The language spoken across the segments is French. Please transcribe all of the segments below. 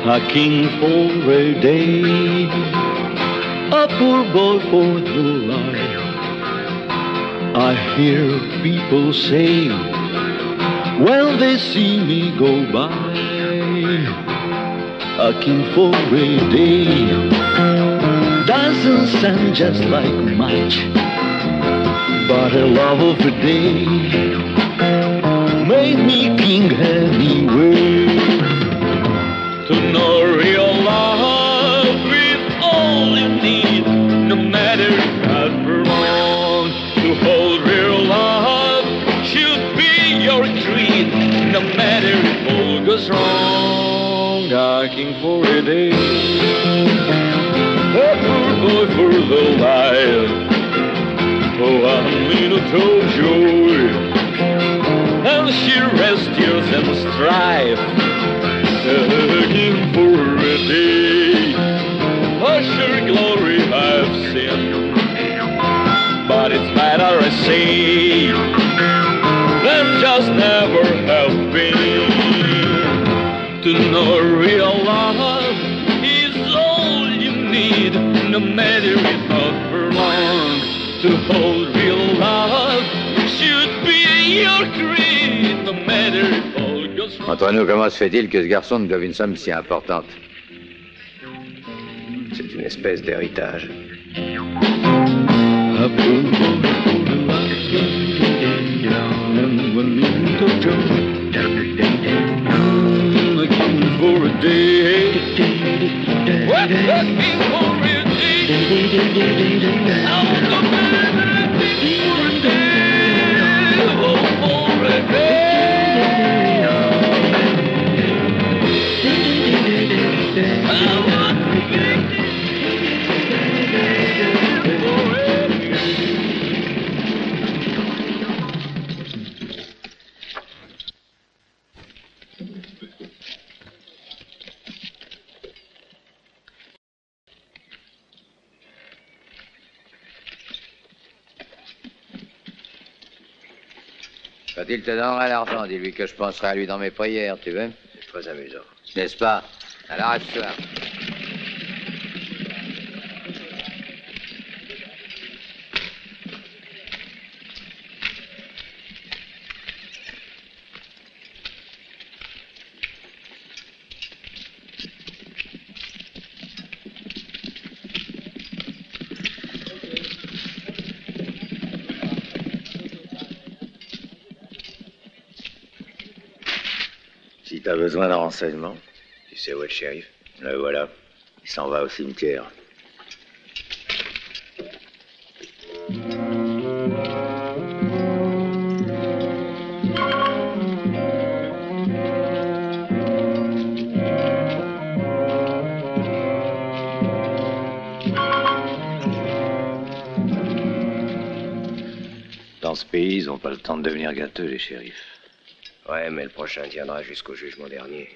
Looking for a day, a poor boy for the life. I hear people say when they see me go by, looking for a day doesn't sound just like much, but a love of a day made me king anyway. To know real love with all you need, no matter how long. To hold real love should be your creed, no matter if all goes wrong. Looking for a day, a poor boy for the life. Oh, a minute of joy, and sheer rest tears and strife. Looking for a day, a sure glory I've seen, but it's better I say than just never have been. To know real love is all you need, no matter if not for long. To hold real love should be your creed, no matter if all goes wrong. Entre nous, comment se fait-il que ce garçon nous doive une somme si importante? C'est une espèce d'héritage. Quand il te donnera l'argent, dis-lui que je penserai à lui dans mes prières, tu veux? C'est très amusant. N'est-ce pas? Alors à ce soir. Si t'as besoin d'un renseignement, tu sais où est le shérif? Le voilà. Il s'en va au cimetière. Dans ce pays, ils n'ont pas le temps de devenir gâteux, les shérifs. Ouais, mais le prochain tiendra jusqu'au jugement dernier.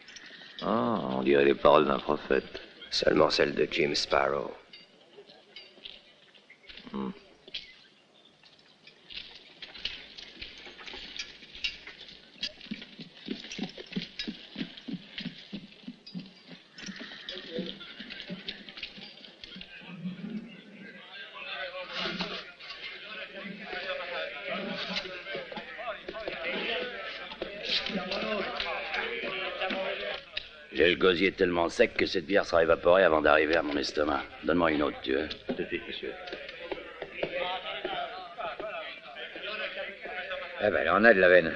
Ah, on dirait les paroles d'un prophète. Seulement celle de Jim Sparrow. J'ai le gosier tellement sec que cette bière sera évaporée avant d'arriver à mon estomac. Donne-moi une autre, tu veux? Tout de suite, monsieur. Eh ben, là, on a de la veine.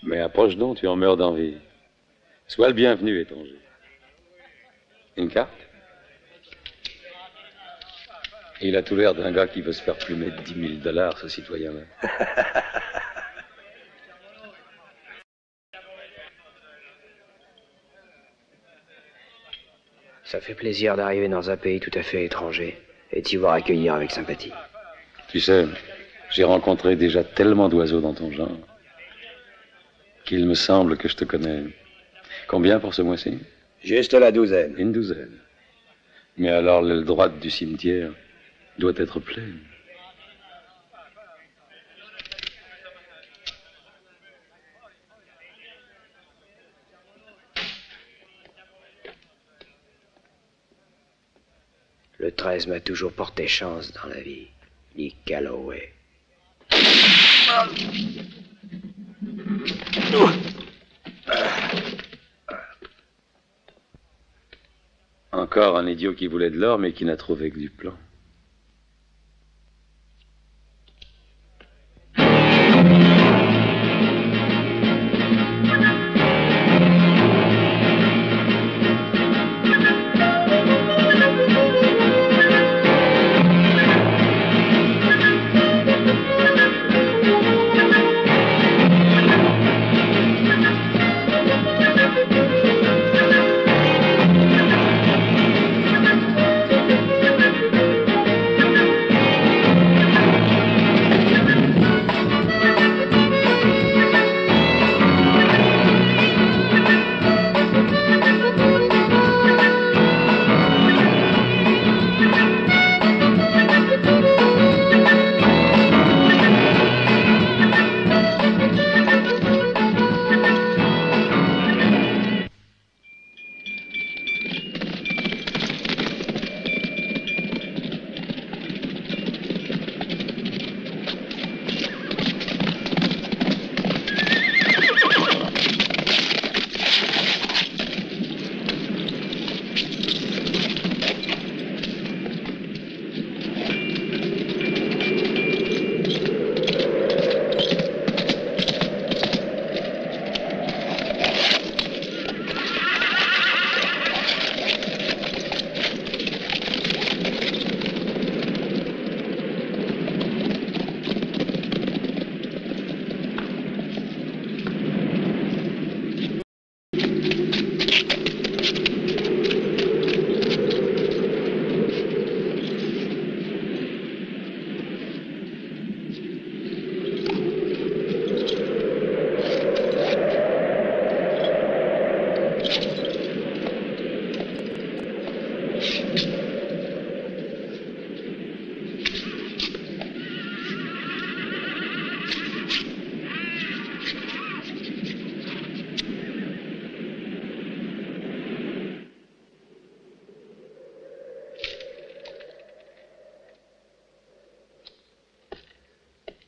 Mais approche donc, tu en meurs d'envie. Sois le bienvenu, étranger. Une carte? Il a tout l'air d'un gars qui veut se faire plumer de 10 000 $, ce citoyen-là. Ça fait plaisir d'arriver dans un pays tout à fait étranger et d'y voir accueillir avec sympathie. Tu sais, j'ai rencontré déjà tellement d'oiseaux dans ton genre qu'il me semble que je te connais. Combien pour ce mois-ci? Juste la douzaine. Une douzaine. Mais alors l'aile droite du cimetière doit être pleine. Le 13 m'a toujours porté chance dans la vie. Lee Calloway. Encore un idiot qui voulait de l'or, mais qui n'a trouvé que du plomb.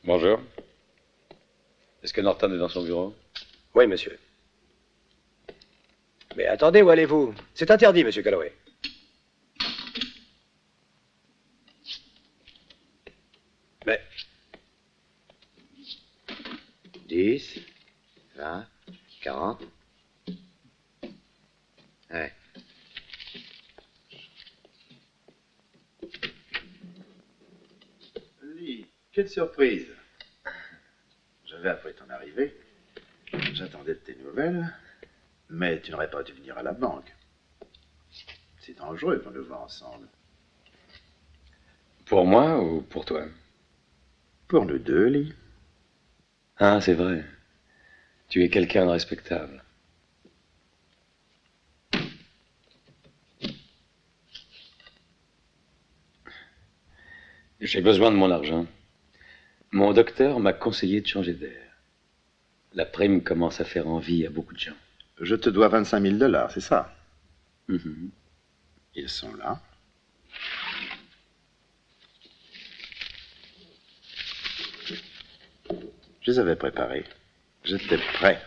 Bonjour. Est-ce que Norton est dans son bureau? Oui, monsieur. Mais attendez, où allez-vous? C'est interdit, monsieur Calloway. Mais... 10, 20, 40. Ouais. Lee, quelle surprise. J'avais appris ton arrivée. J'attendais de tes nouvelles. Mais tu n'aurais pas dû venir à la banque. C'est dangereux qu'on nous voit ensemble. Pour moi ou pour toi? Pour nous deux, Lee. Ah, c'est vrai. Tu es quelqu'un de respectable. J'ai besoin de mon argent. Mon docteur m'a conseillé de changer d'air. La prime commence à faire envie à beaucoup de gens. Je te dois 25 000 $, c'est ça? Mhm. Ils sont là. Je les avais préparés. J'étais prêt.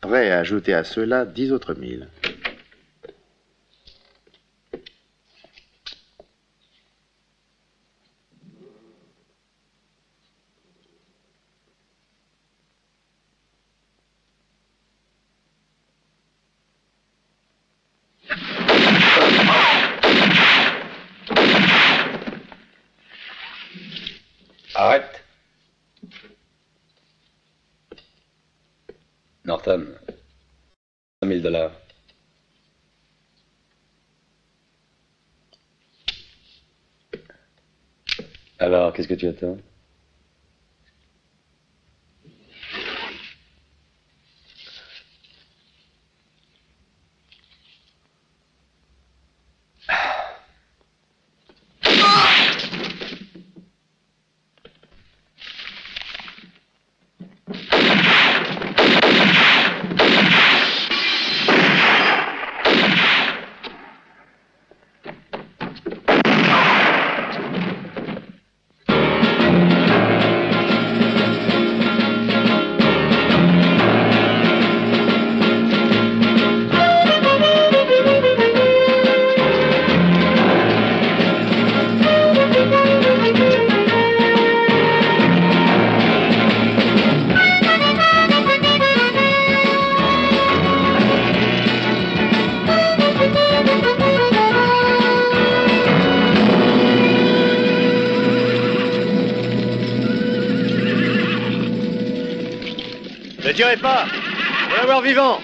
Prêt à ajouter à ceux-là 10 autres 1000. Arrête. Norton, 5 000 $. Alors, qu'est-ce que tu attends? Ne tirez pas! Je veux l'avoir vivant!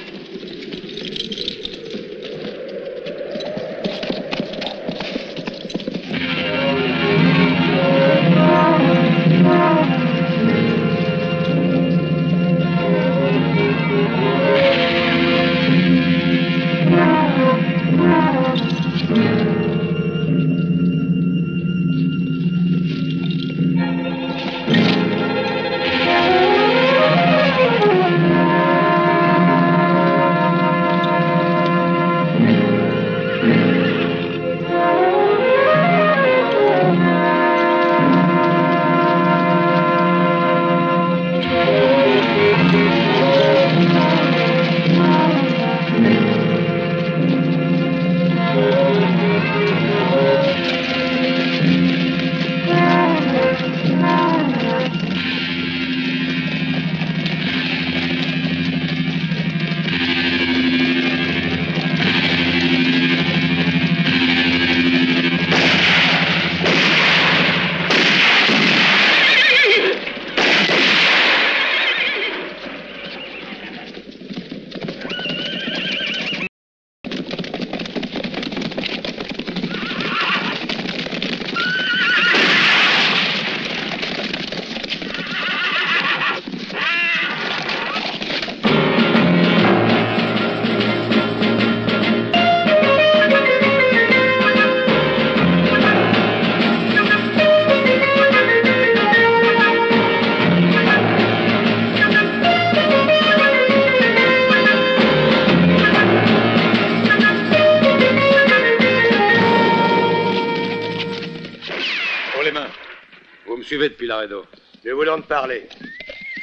Suivez depuis Laredo. Nous voulons te parler.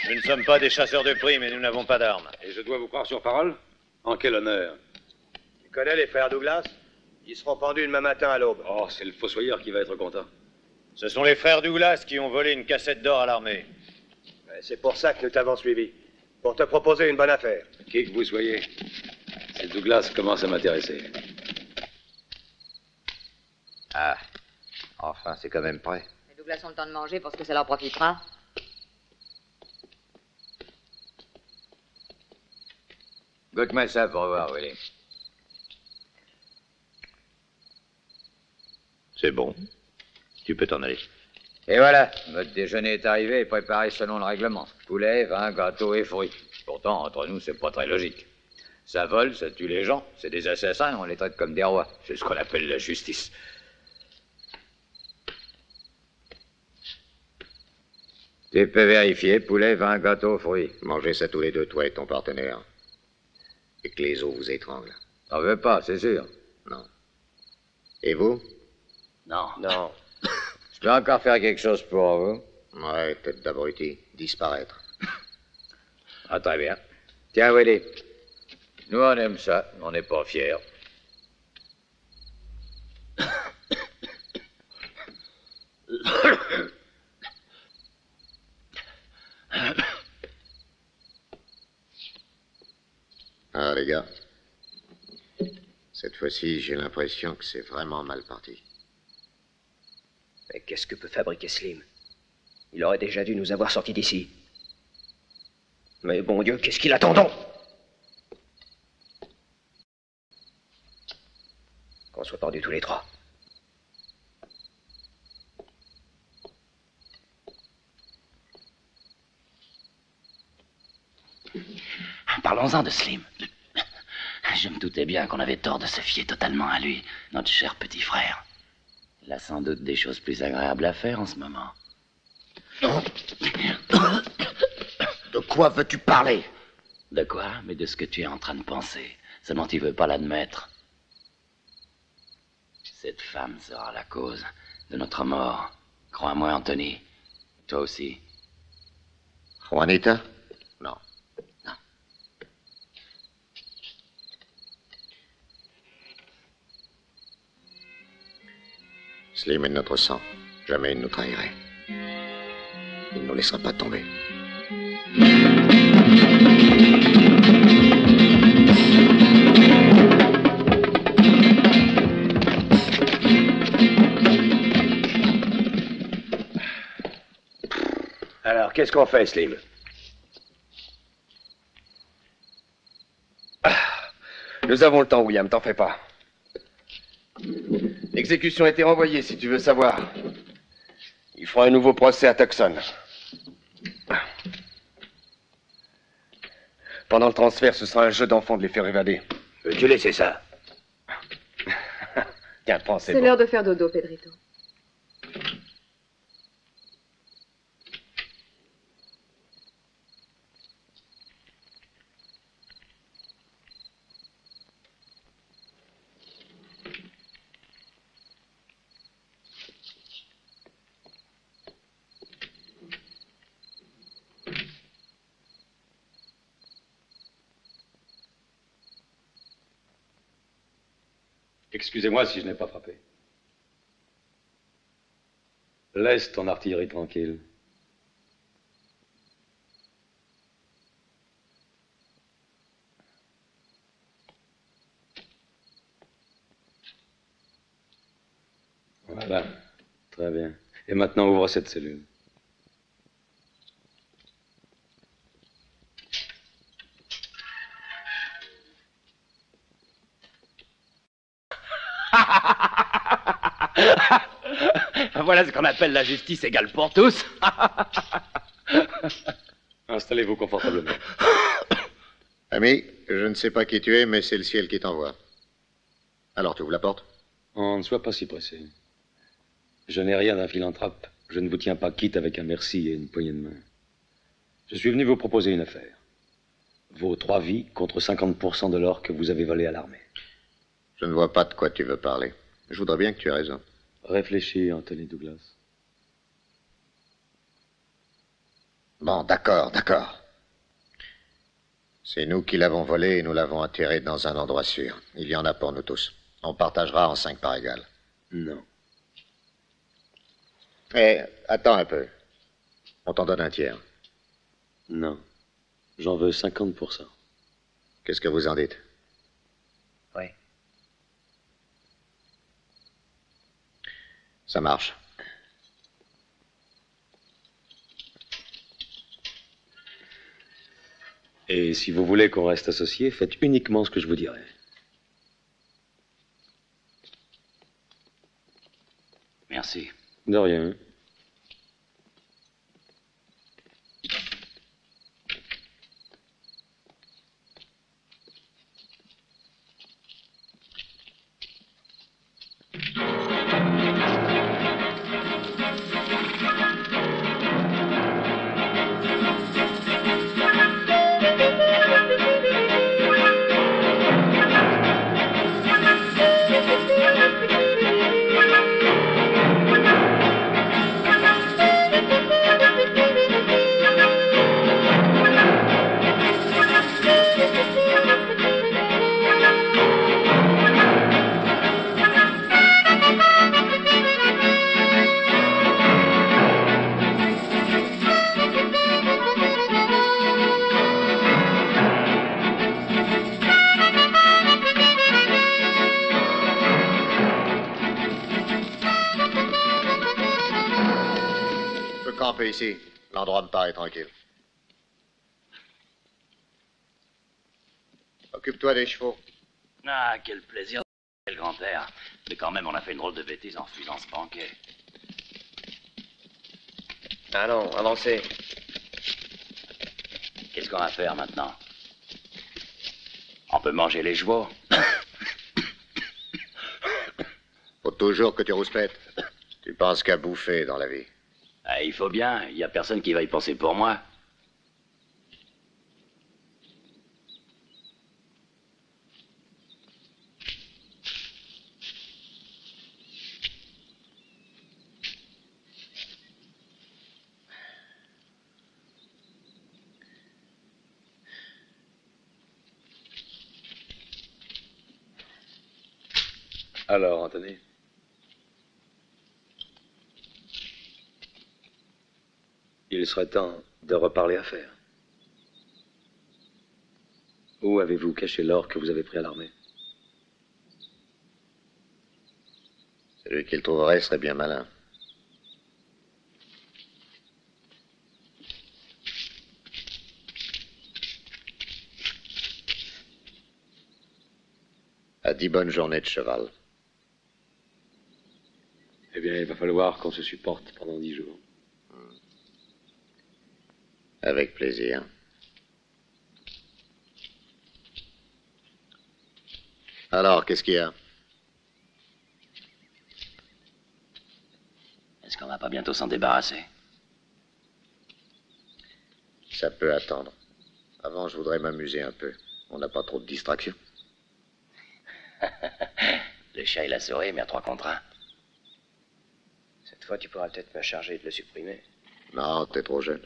Nous ne sommes pas des chasseurs de primes et nous n'avons pas d'armes. Et je dois vous croire sur parole? En quel honneur? Tu connais les frères Douglas? Ils seront pendus demain matin à l'aube. Oh, c'est le fossoyeur qui va être content. Ce sont les frères Douglas qui ont volé une cassette d'or à l'armée. C'est pour ça que nous t'avons suivi. Pour te proposer une bonne affaire. Qui que vous soyez, ces Douglas commencent à m'intéresser. Ah, enfin, c'est quand même prêt. Les Douglas ont le temps de manger parce que ça leur profitera. Goûte-moi ça pour voir, Willy. C'est bon. Tu peux t'en aller. Et voilà, votre déjeuner est arrivé et préparé selon le règlement. Poulet, vin, gâteau et fruits. Pourtant, entre nous, c'est pas très logique. Ça vole, ça tue les gens. C'est des assassins, on les traite comme des rois. C'est ce qu'on appelle la justice. Tu peux vérifier, poulet, vin, gâteau, fruits. Mangez ça tous les deux, toi et ton partenaire. Et que les os vous étranglent. T'en veux pas, c'est sûr. Non. Et vous? Non. Non. Je peux encore faire quelque chose pour vous. Ouais, tête d'abruti. Disparaître. Ah, très bien. Tiens, Willy. Nous, on aime ça. On n'est pas fiers. Ah, les gars. Cette fois-ci, j'ai l'impression que c'est vraiment mal parti. Mais qu'est-ce que peut fabriquer Slim? Il aurait déjà dû nous avoir sortis d'ici. Mais bon Dieu, qu'est-ce qu'il attend donc? Qu'on soit pendus tous les trois. parlons-en de Slim. Je me doutais bien qu'on avait tort de se fier totalement à lui, notre cher petit frère. Il a sans doute des choses plus agréables à faire en ce moment. De quoi veux-tu parler? De quoi? Mais de ce que tu es en train de penser. Seulement tu veux pas l'admettre. Cette femme sera la cause de notre mort. Crois-moi, Anthony. Toi aussi. Juanita? Non. Non. Slim est de notre sang. Jamais il ne nous trahirait. Il ne nous laissera pas tomber. Alors, qu'est-ce qu'on fait, Slim? Nous avons le temps, William, t'en fais pas. L'exécution a été renvoyée, si tu veux savoir. Ils feront un nouveau procès à Tucson. Pendant le transfert, ce sera un jeu d'enfant de les faire évader. Veux-tu laisser ça? Tiens, prends, C'est bon. l'heure de faire dodo, Pedrito. Excusez-moi si je n'ai pas frappé. Laisse ton artillerie tranquille. Voilà, très bien. Et maintenant, ouvre cette cellule. Voilà ce qu'on appelle la justice égale pour tous. Installez-vous confortablement. Ami, je ne sais pas qui tu es, mais c'est le ciel qui t'envoie. Alors, tu ouvres la porte? Oh, ne sois pas si pressé. Je n'ai rien d'un philanthrope. Je ne vous tiens pas quitte avec un merci et une poignée de main. Je suis venu vous proposer une affaire. Vos 3 vies contre 50% de l'or que vous avez volé à l'armée. Je ne vois pas de quoi tu veux parler. Je voudrais bien que tu aies raison. Réfléchis, Anthony Douglas. Bon, d'accord. C'est nous qui l'avons volé et nous l'avons enterré dans un endroit sûr. Il y en a pour nous tous. On partagera en 5 parts égales. Non. Eh, attends un peu. On t'en donne un tiers. Non. J'en veux 50%. Qu'est-ce que vous en dites? Oui. Ça marche. Et si vous voulez qu'on reste associés, faites uniquement ce que je vous dirai. Merci. De rien. Camper ici. L'endroit me paraît tranquille. Occupe-toi des chevaux. Ah, quel plaisir, le grand-père. Mais quand même, on a fait une drôle de bêtise en refusant ce banquet. Ah non, avancez. Qu'est-ce qu'on va faire maintenant? peut manger les chevaux. Faut toujours que tu rouspètes. Tu penses qu'à bouffer dans la vie. Ah, il faut bien, il n'y a personne qui va y penser pour moi. Alors, Anthony? Il serait temps de reparler affaires. Où avez-vous caché l'or que vous avez pris à l'armée? Celui qui le trouverait serait bien malin. À 10 bonnes journées de cheval. Eh bien, il va falloir qu'on se supporte pendant 10 jours. Avec plaisir. Alors, qu'est-ce qu'il y a? Est-ce qu'on va pas bientôt s'en débarrasser? Ça peut attendre. Avant, je voudrais m'amuser un peu. On n'a pas trop de distractions. Le chat et la souris, mais à 3 contre 1. Cette fois, tu pourras peut-être me charger de le supprimer. Non, t'es trop jeune.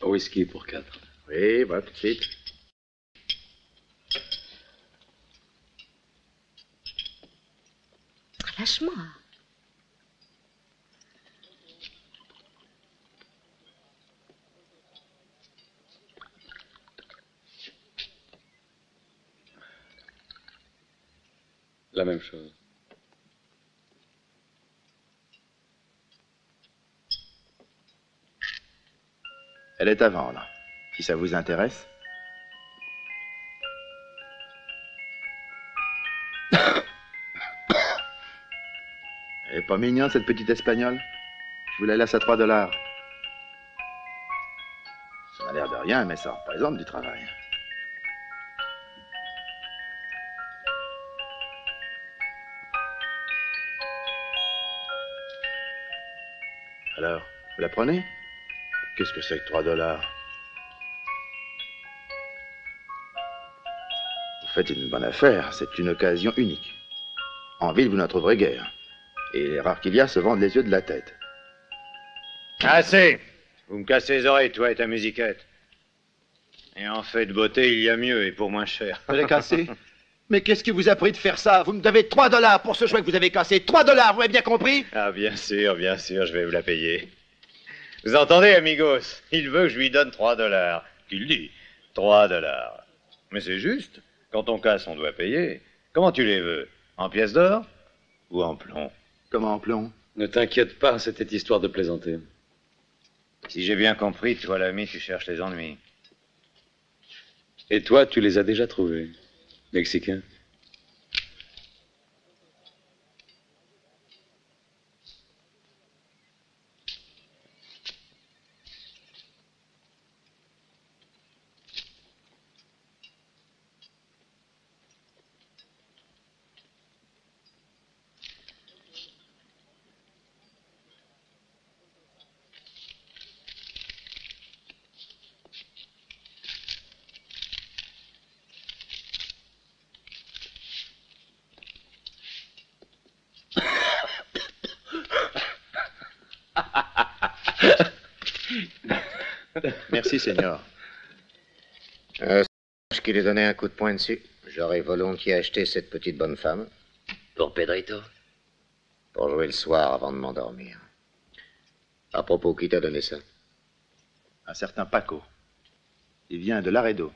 Whisky pour 4. Oui, voilà, tout de suite. Lâche-moi. La même chose. Elle est à vendre, si ça vous intéresse. Elle est pas mignonne, cette petite espagnole? Je vous la laisse à $3. Ça a l'air de rien, mais ça représente du travail. Alors, vous la prenez? Qu'est-ce que c'est que $3? Vous faites une bonne affaire, c'est une occasion unique. En ville, vous n'en trouverez guère. Et les rares qu'il y a se vendent les yeux de la tête. Assez! Vous me cassez les oreilles, toi et ta musiquette. Et en fait de beauté, il y a mieux et pour moins cher. Vous l'avez cassé? Mais qu'est-ce qui vous a pris de faire ça? Vous me devez $3 pour ce jouet que vous avez cassé. $3, vous avez bien compris? Ah, bien sûr, je vais vous la payer. Vous entendez, amigos? Il veut que je lui donne $3. Qu'il dit? $3. Mais c'est juste. Quand on casse, on doit payer. Comment tu les veux? En pièces d'or? Ou en plomb? Comment en plomb? Ne t'inquiète pas, c'était histoire de plaisanter. Si j'ai bien compris, toi, l'ami, tu cherches les ennuis. Et toi, tu les as déjà trouvés, Mexicain? Merci, Seigneur. Je qu'il ait donné un coup de poing dessus. J'aurais volontiers acheté cette petite bonne femme. Pour Pedrito? Pour jouer le soir avant de m'endormir. À propos, qui t'a donné ça? Un certain Paco. Il vient de Laredo.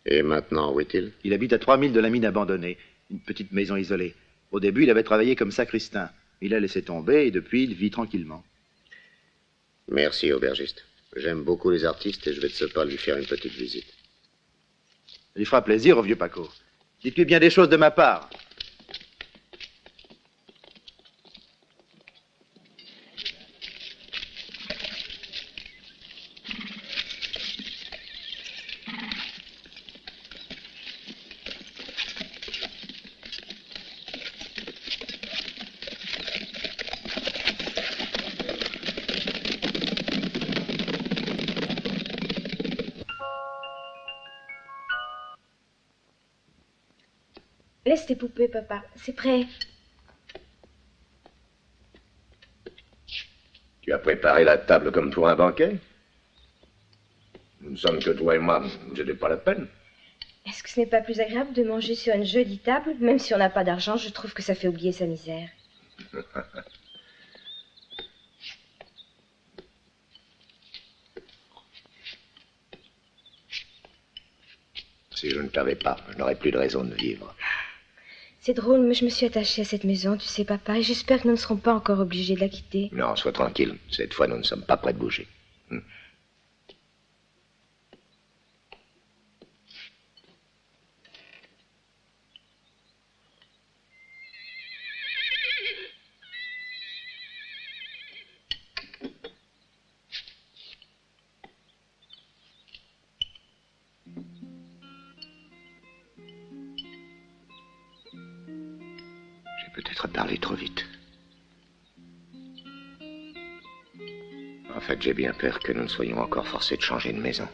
Et maintenant, où est-il? Il habite à 3000 de la mine abandonnée, une petite maison isolée. Au début, il avait travaillé comme sacristain. Il a laissé tomber et depuis, il vit tranquillement. Merci, aubergiste. J'aime beaucoup les artistes et je vais de ce pas lui faire une petite visite. Il fera plaisir au vieux Paco. Dites-lui bien des choses de ma part. Laisse tes poupées, papa. C'est prêt. Tu as préparé la table comme pour un banquet? Nous ne sommes que toi et moi. C'était pas la peine. Est-ce que ce n'est pas plus agréable de manger sur une jolie table? Même si on n'a pas d'argent, je trouve que ça fait oublier sa misère. Si je ne t'avais pas, je n'aurais plus de raison de vivre. C'est drôle, mais je me suis attachée à cette maison, tu sais, papa, et j'espère que nous ne serons pas encore obligés de la quitter. Non, sois tranquille. Cette fois, nous ne sommes pas prêts de bouger. Peut-être parler trop vite. En fait, j'ai bien peur que nous ne soyons encore forcés de changer de maison.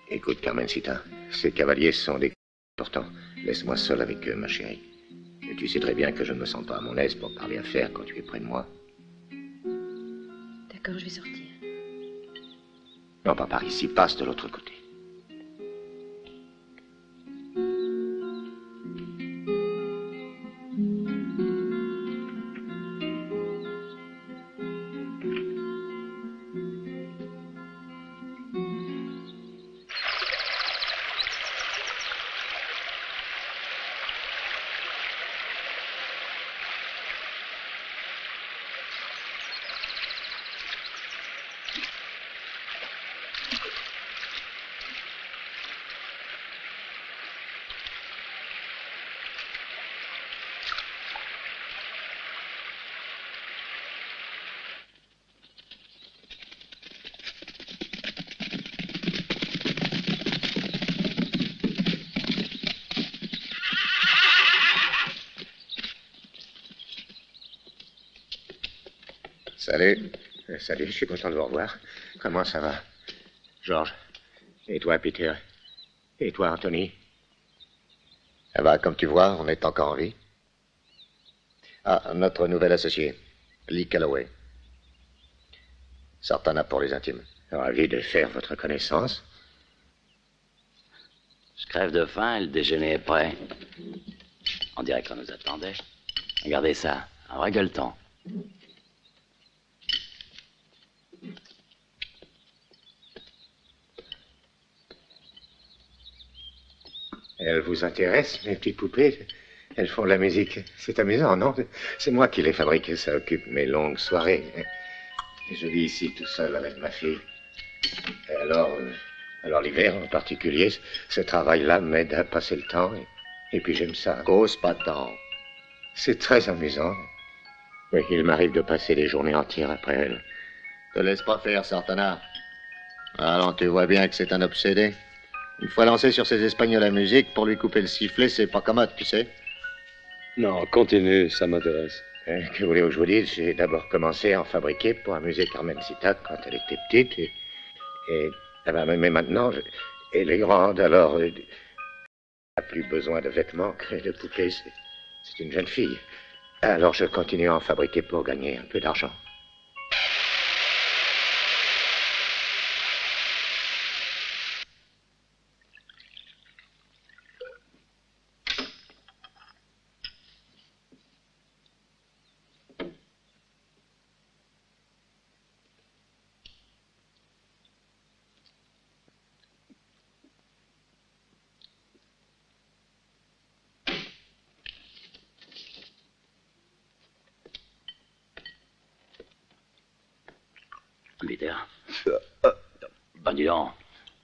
Écoute, Carmencita, ces cavaliers sont des... Pourtant, laisse-moi seul avec eux, ma chérie. Et tu sais très bien que je ne me sens pas à mon aise pour parler affaires quand tu es près de moi. D'accord, je vais sortir. Non, pas par ici, passe de l'autre côté. Salut. Salut, je suis content de vous revoir. Comment ça va, Georges? Et toi, Peter? Et toi, Anthony? Ça va, comme tu vois, on est encore en vie. Ah, notre nouvel associé, Lee Calloway. Sartana pour les intimes. Ravi de faire votre connaissance. Je crève de faim et le déjeuner est prêt. On dirait qu'on nous attendait. Regardez ça, un vrai gueuleton. Elles vous intéressent, mes petites poupées? Elles font de la musique. C'est amusant, non? C'est moi qui les fabrique. Ça occupe mes longues soirées. Et je vis ici tout seul avec ma fille. Et alors l'hiver en particulier, ce travail-là m'aide à passer le temps. Et puis j'aime ça. Cause pas de temps. C'est très amusant. Oui, il m'arrive de passer des journées entières après elle. Te laisse pas faire, Sartana. Alors, tu vois bien que c'est un obsédé. Une fois lancé sur ces Espagnols à musique, pour lui couper le sifflet, c'est pas commode, tu sais. Non, continue, ça m'intéresse. Que voulez-vous que je vous dise? J'ai d'abord commencé à en fabriquer pour amuser Carmencita quand elle était petite. Mais maintenant, elle est grande, alors elle n'a plus besoin de vêtements que de poupées. C'est une jeune fille. Alors je continue à en fabriquer pour gagner un peu d'argent. Vite, hein. Ben, dis donc.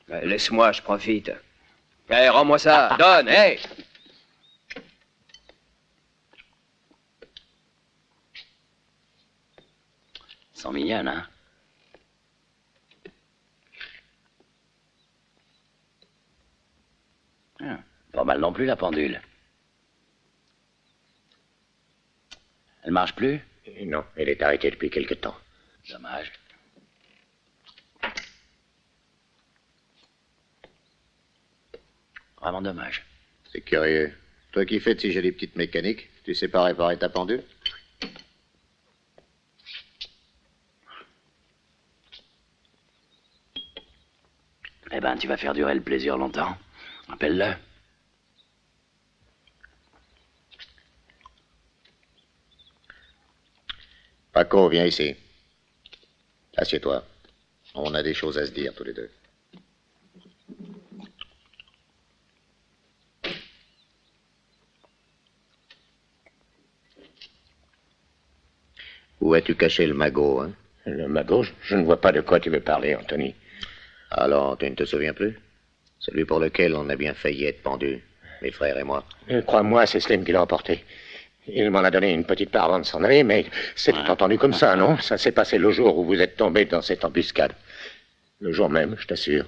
Laisse-moi, je profite. Hé, rends-moi ça. Donne, hé. Elles sont mignonnes, hein. Pas mal non plus, la pendule. Elle marche plus? Non, elle est arrêtée depuis quelque temps. Dommage. Vraiment dommage. C'est curieux. Toi qui fais de si jolies petites mécaniques, tu sais pas réparer ta pendule? Eh ben, tu vas faire durer le plaisir longtemps. Appelle-le. Paco, viens ici. Assieds-toi. On a des choses à se dire, tous les deux. Où as-tu caché le magot, hein? Le magot, je ne vois pas de quoi tu veux parler, Anthony. Alors, tu ne te souviens plus? Celui pour lequel on a bien failli être pendu, mes frères et moi. Crois-moi, c'est Slim qui l'a emporté. Il m'en a donné une petite part avant de s'en aller, mais c'était entendu comme ça, non? Ça s'est passé le jour où vous êtes tombé dans cette embuscade. Le jour même, je t'assure.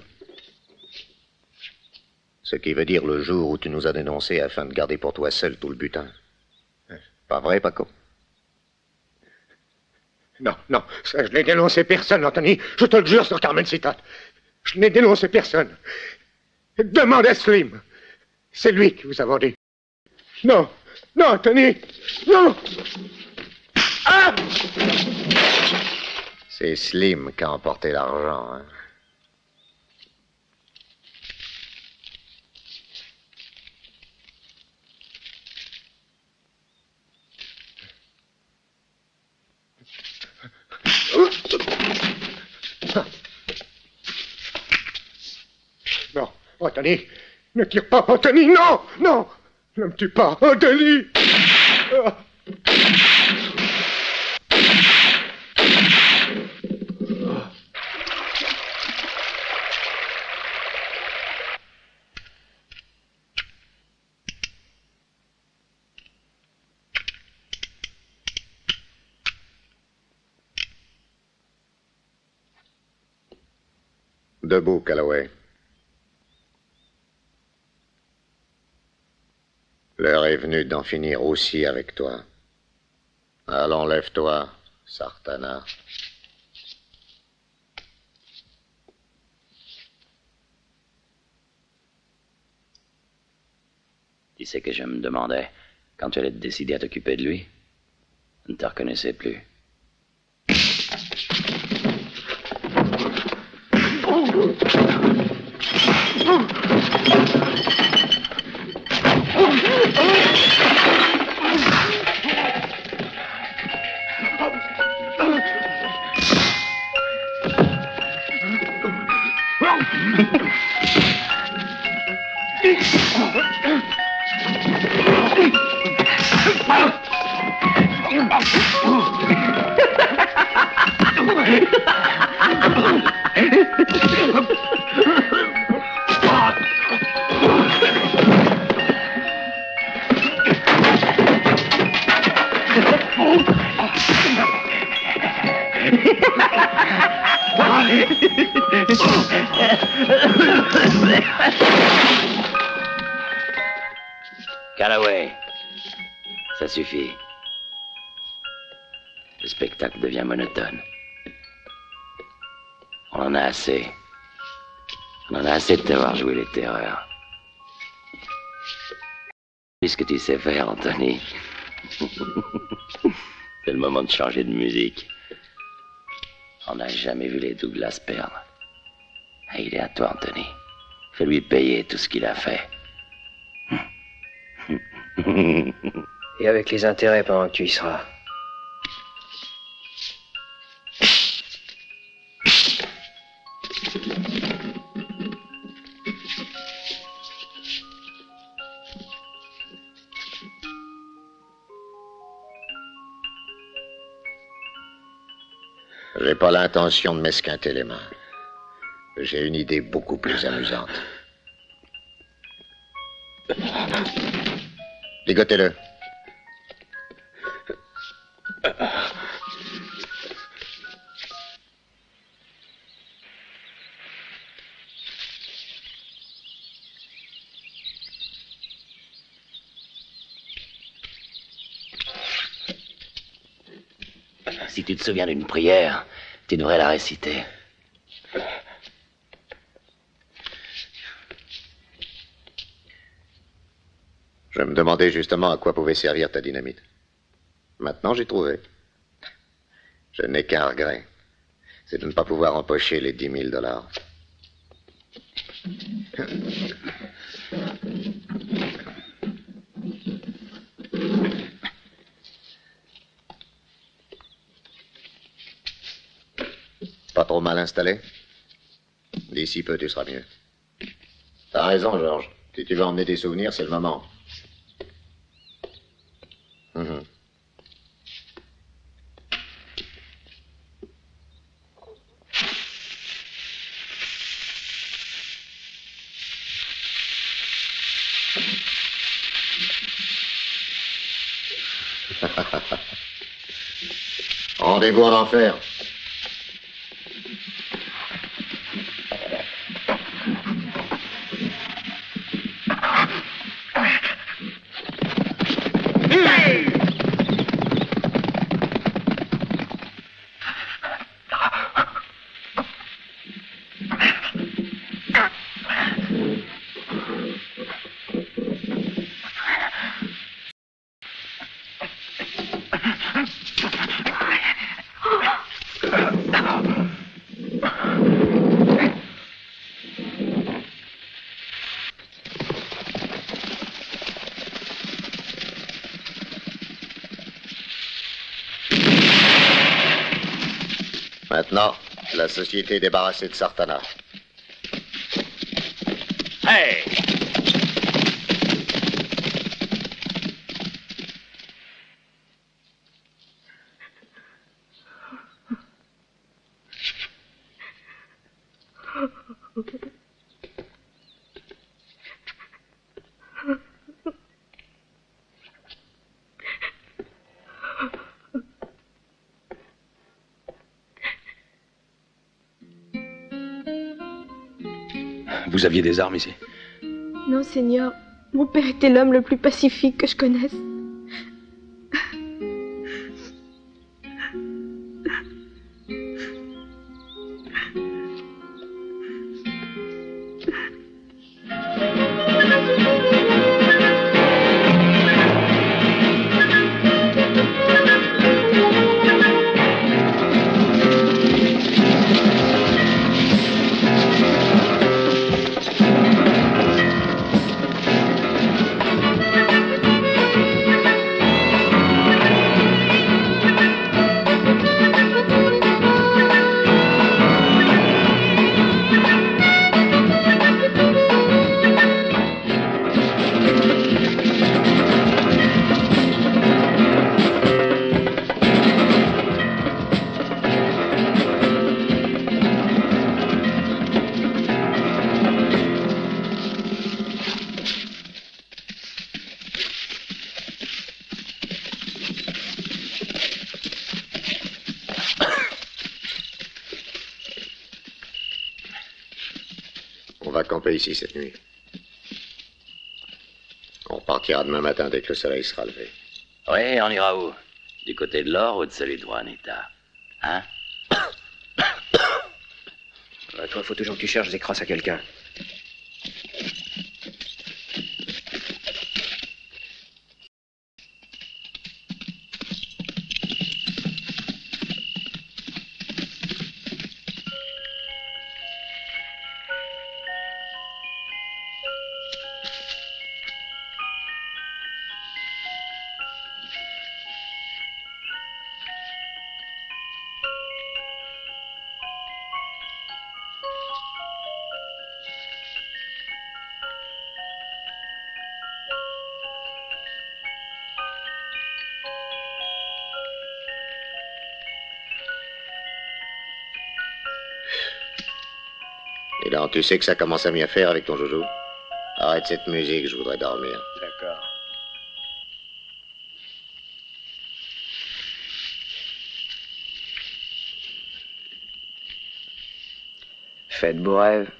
Ce qui veut dire le jour où tu nous as dénoncés afin de garder pour toi seul tout le butin. Pas vrai, Paco? Non, non, ça, je n'ai dénoncé personne, Anthony. Je te le jure sur Carmen Citat. Je n'ai dénoncé personne. Demande à Slim. C'est lui qui vous a vendu. Non, non, Anthony, non. Ah! C'est Slim qui a emporté l'argent, hein? Non, Anthony, ne tire pas, Anthony, non, non, ne me tue pas, Anthony. Ah. Debout, Calloway. L'heure est venue d'en finir aussi avec toi. Allons, lève-toi, Sartana. Tu sais que je me demandais, quand tu allais te décider à t'occuper de lui, je ne te reconnaissais plus. Calloway, ça suffit. Le spectacle devient monotone. On en a assez. On en a assez de t'avoir joué les terreurs. Puisque tu sais faire, Anthony. C'est le moment de changer de musique. On n'a jamais vu les Douglas perdre. Et il est à toi, Anthony. Fais-lui payer tout ce qu'il a fait. Et avec les intérêts pendant que tu y seras. J'ai pas l'intention de m'esquinter les mains. J'ai une idée beaucoup plus amusante. Ligotez-le. Si tu te souviens d'une prière, tu devrais la réciter. Je me demandais justement à quoi pouvait servir ta dynamite. Maintenant, j'ai trouvé. Je n'ai qu'un regret. C'est de ne pas pouvoir empocher les 10 000 $. Pas trop mal installé? D'ici peu, tu seras mieux. T'as raison, Georges. Si tu veux emmener tes souvenirs, c'est le moment. Mhm. Rendez-vous en enfer. Maintenant, la société est débarrassée de Sartana. Hey! Vous aviez des armes ici? Non, Seigneur. Mon père était l'homme le plus pacifique que je connaisse. On va camper ici cette nuit. On repartira demain matin dès que le soleil sera levé. Oui, on ira où? Du côté de l'or ou de celui de Juanita? Hein? Toi, faut toujours que tu cherches des crosses à quelqu'un. donc, tu sais que ça commence à m'y faire avec ton joujou? Arrête cette musique, je voudrais dormir. D'accord. Faites beaux rêves.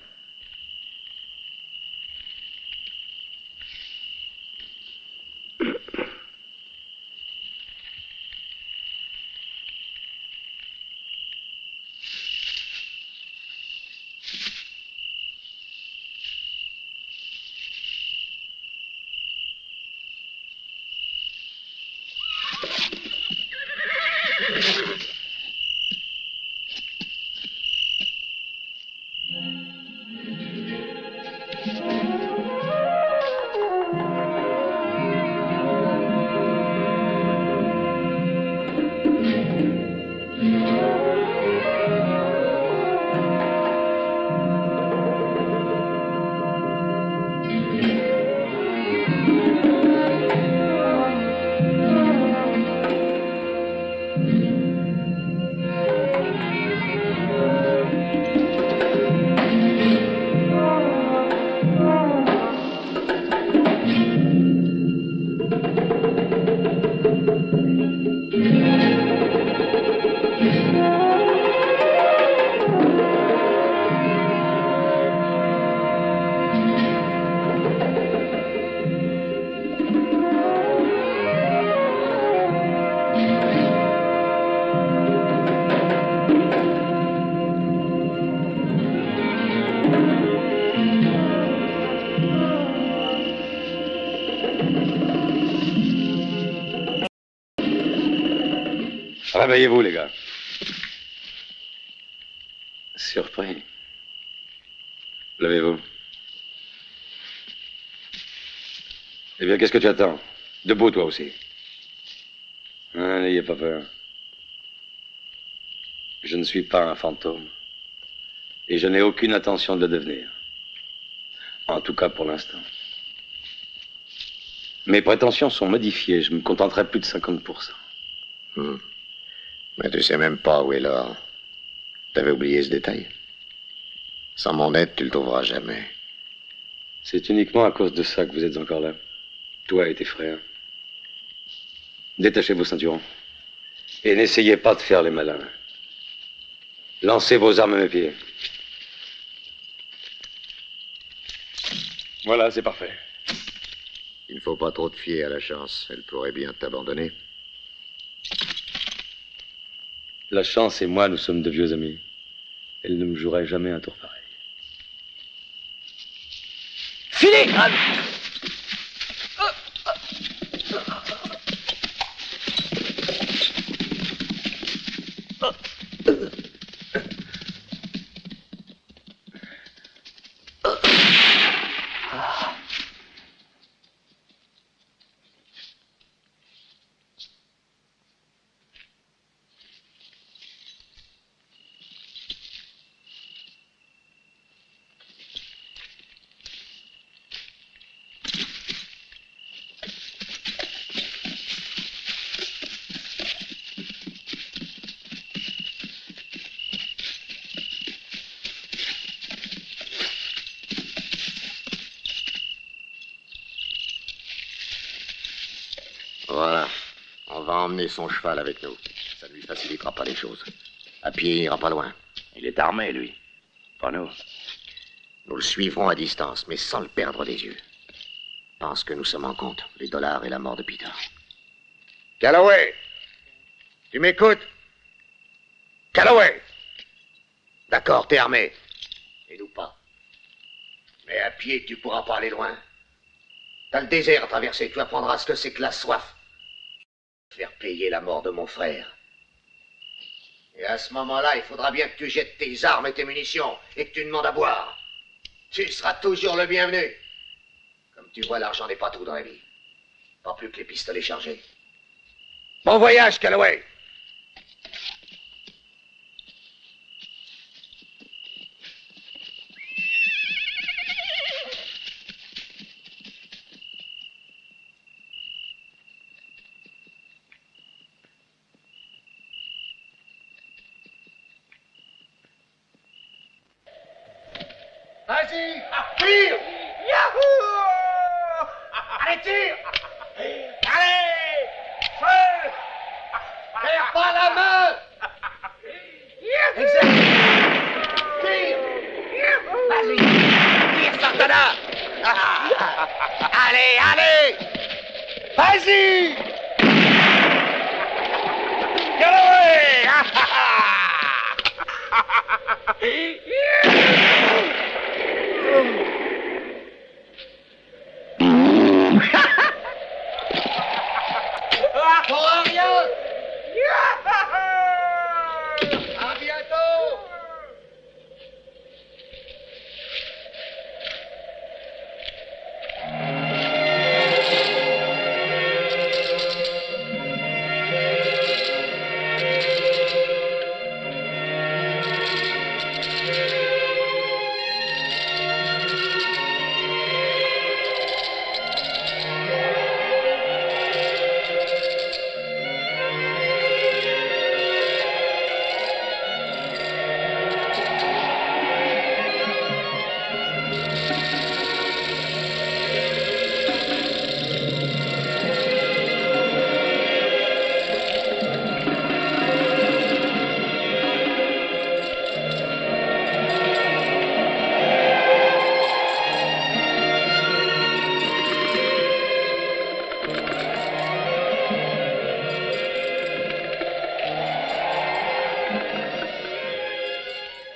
Réveillez-vous, les gars. Surpris. Levez-vous. Eh bien, qu'est-ce que tu attends? Debout, toi aussi. Ah, n'ayez pas peur. Je ne suis pas un fantôme. Et je n'ai aucune intention de le devenir. En tout cas, pour l'instant. Mes prétentions sont modifiées. Je me contenterai plus de 50%. Mais tu sais même pas où est l'or. T'avais oublié ce détail. Sans mon aide, tu le trouveras jamais. C'est uniquement à cause de ça que vous êtes encore là. Toi et tes frères. Détachez vos ceinturons. Et n'essayez pas de faire les malins. Lancez vos armes à mes pieds. Voilà, c'est parfait. Il ne faut pas trop te fier à la chance. Elle pourrait bien t'abandonner. La chance et moi, nous sommes de vieux amis. Elle ne me jouerait jamais un tour pareil. Filez! Voilà. On va emmener son cheval avec nous. Ça ne lui facilitera pas les choses. À pied, il ira pas loin. Il est armé, lui. Pas nous. Nous le suivrons à distance, mais sans le perdre des yeux. Pense que nous sommes en compte. Les dollars et la mort de Peter. Calloway! Tu m'écoutes? Calloway! D'accord, t'es armé. Et nous pas. Mais à pied, tu pourras pas aller loin. T'as le désert à traverser. Tu apprendras ce que c'est que la soif. Faire payer la mort de mon frère. Et à ce moment-là, il faudra bien que tu jettes tes armes et tes munitions et que tu demandes à boire. Tu seras toujours le bienvenu. Comme tu vois, l'argent n'est pas tout dans la vie. Pas plus que les pistolets chargés. Bon voyage, Calloway! Vas-y, tire. Yahoo! Allez, tire. Allez, feu. Perds pas la main. Exact. Tire. Vas-y, tire, Sartana. Allez, allez. Vas-y. Galloway. Pour rien. À bientôt.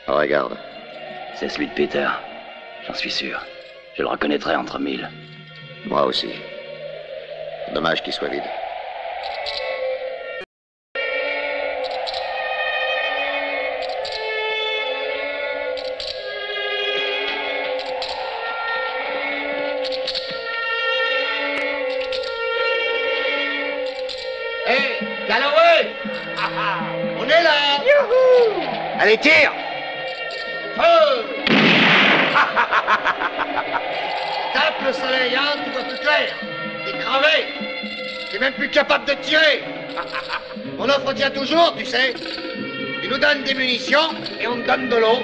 Regarde. C'est celui de Peter. J'en suis sûr. Je le reconnaîtrai entre mille. Moi aussi. Dommage qu'il soit vide. Hé, Galloway. On est là. Youhou. Allez, tire. Feu. Tape le soleil, hein, tu vois tout clair. T'es crevé. T'es même plus capable de tirer. On offre tient toujours, tu sais. Tu nous donnes des munitions et on te donne de l'eau.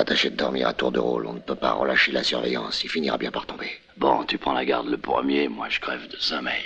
Tâchez de dormir à tour de rôle. On ne peut pas relâcher la surveillance. Il finira bien par tomber. Bon, tu prends la garde le premier, moi je crève de sommeil.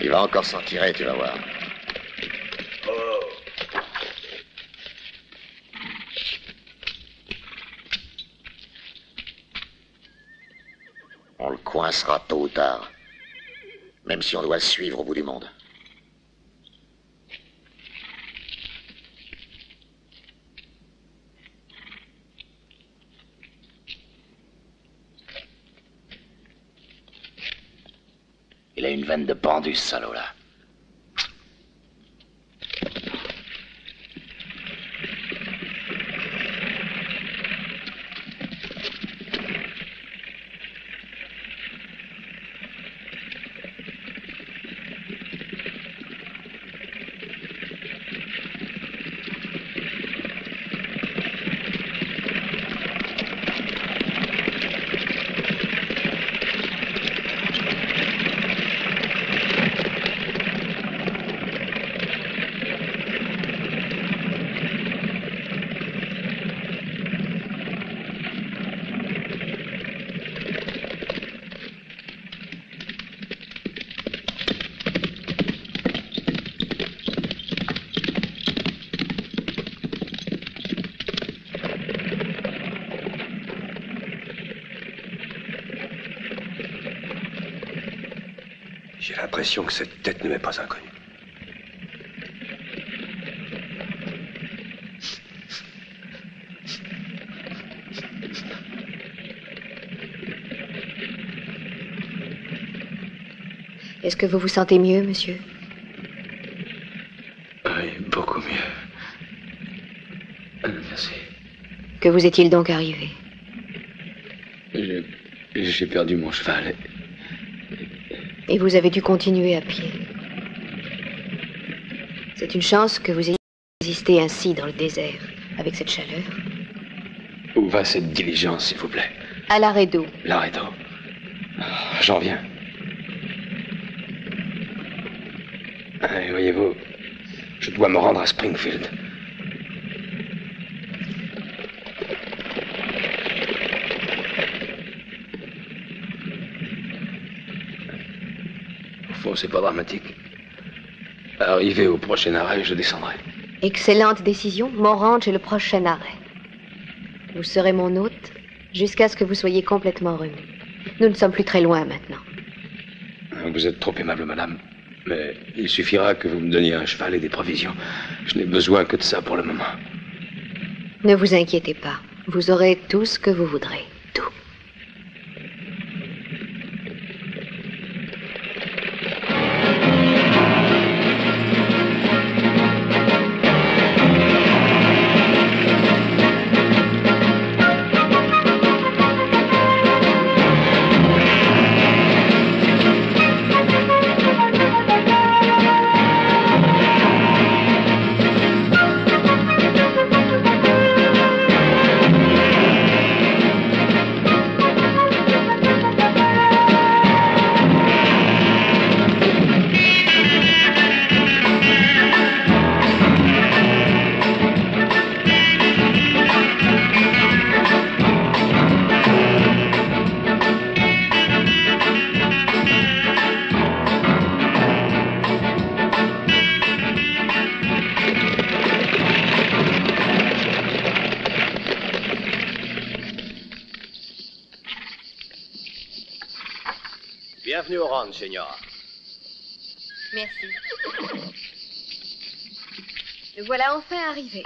Il va encore s'en tirer, tu vas voir. On le coincera tôt ou tard. Même si on doit le suivre au bout du monde. Il a une veine de pendu, ce salaud-là. J'ai l'impression que cette tête ne m'est pas inconnue. Est-ce que vous vous sentez mieux, monsieur? Oui, beaucoup mieux. Merci. Que vous est-il donc arrivé? J'ai perdu mon cheval. Et vous avez dû continuer à pied. C'est une chance que vous ayez résisté ainsi dans le désert, avec cette chaleur. Où va cette diligence, s'il vous plaît? À l'arrêt d'eau. L'arrêt d'eau. J'en viens. Et voyez-vous, je dois me rendre à Springfield. Au fond, c'est pas dramatique. Arrivé au prochain arrêt, je descendrai. Excellente décision. Mon ranch est le prochain arrêt. Vous serez mon hôte jusqu'à ce que vous soyez complètement remis. Nous ne sommes plus très loin maintenant. Vous êtes trop aimable, madame. Mais il suffira que vous me donniez un cheval et des provisions. Je n'ai besoin que de ça pour le moment. Ne vous inquiétez pas. Vous aurez tout ce que vous voudrez. Tout. Bienvenue au ranch, Señora. Merci. Nous voilà enfin arrivés.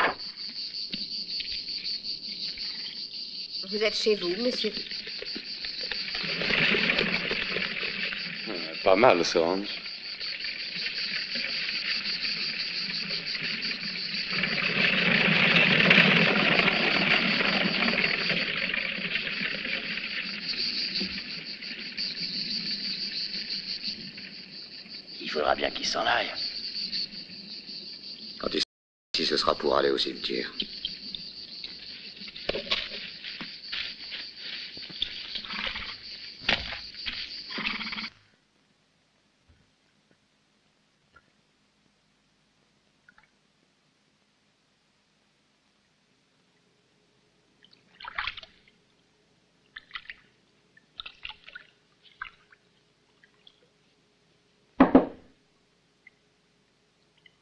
Vous êtes chez vous, monsieur? Pas mal, ce ranch. Il faudra bien qu'il s'en aille. Quand il ici, ce sera pour aller au cimetière.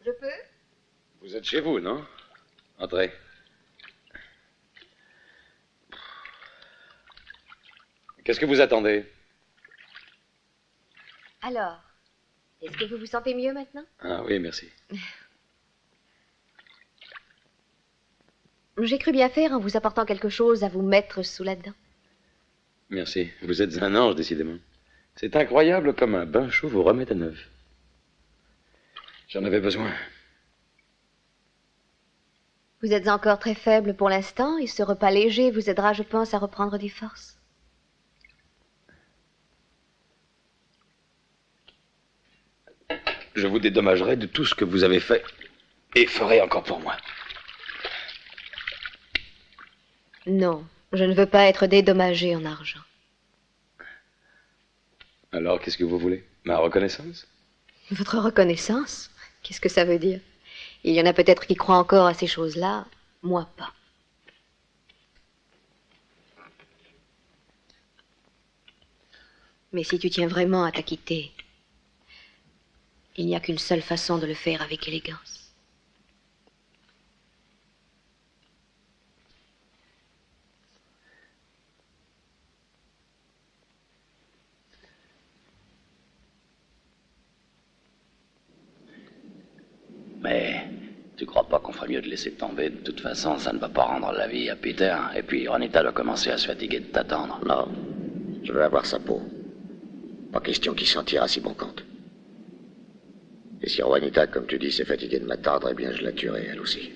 Je peux? Vous êtes chez vous, non? Entrez. Qu'est-ce que vous attendez? Alors, est-ce que vous vous sentez mieux maintenant? Ah oui, merci. J'ai cru bien faire en vous apportant quelque chose à vous mettre sous la dent. Merci. Vous êtes un ange, décidément. C'est incroyable comme un bain chaud vous remet à neuf. J'en avais besoin. Vous êtes encore très faible pour l'instant et ce repas léger vous aidera, je pense, à reprendre des forces. Je vous dédommagerai de tout ce que vous avez fait et ferez encore pour moi. Non, je ne veux pas être dédommagée en argent. Alors, qu'est-ce que vous voulez? Ma reconnaissance? Votre reconnaissance? Qu'est-ce que ça veut dire? Il y en a peut-être qui croient encore à ces choses-là, moi pas. Mais si tu tiens vraiment à t'acquitter, il n'y a qu'une seule façon de le faire avec élégance. pas qu'on ferait mieux de laisser tomber? De toute façon, ça ne va pas rendre la vie à Peter. Et puis, Juanita doit commencer à se fatiguer de t'attendre. Non, je veux avoir sa peau. Pas question qu'il s'en tire à si bon compte. Et si Juanita, comme tu dis, s'est fatiguée de m'attendre, eh bien, je la tuerai, elle aussi.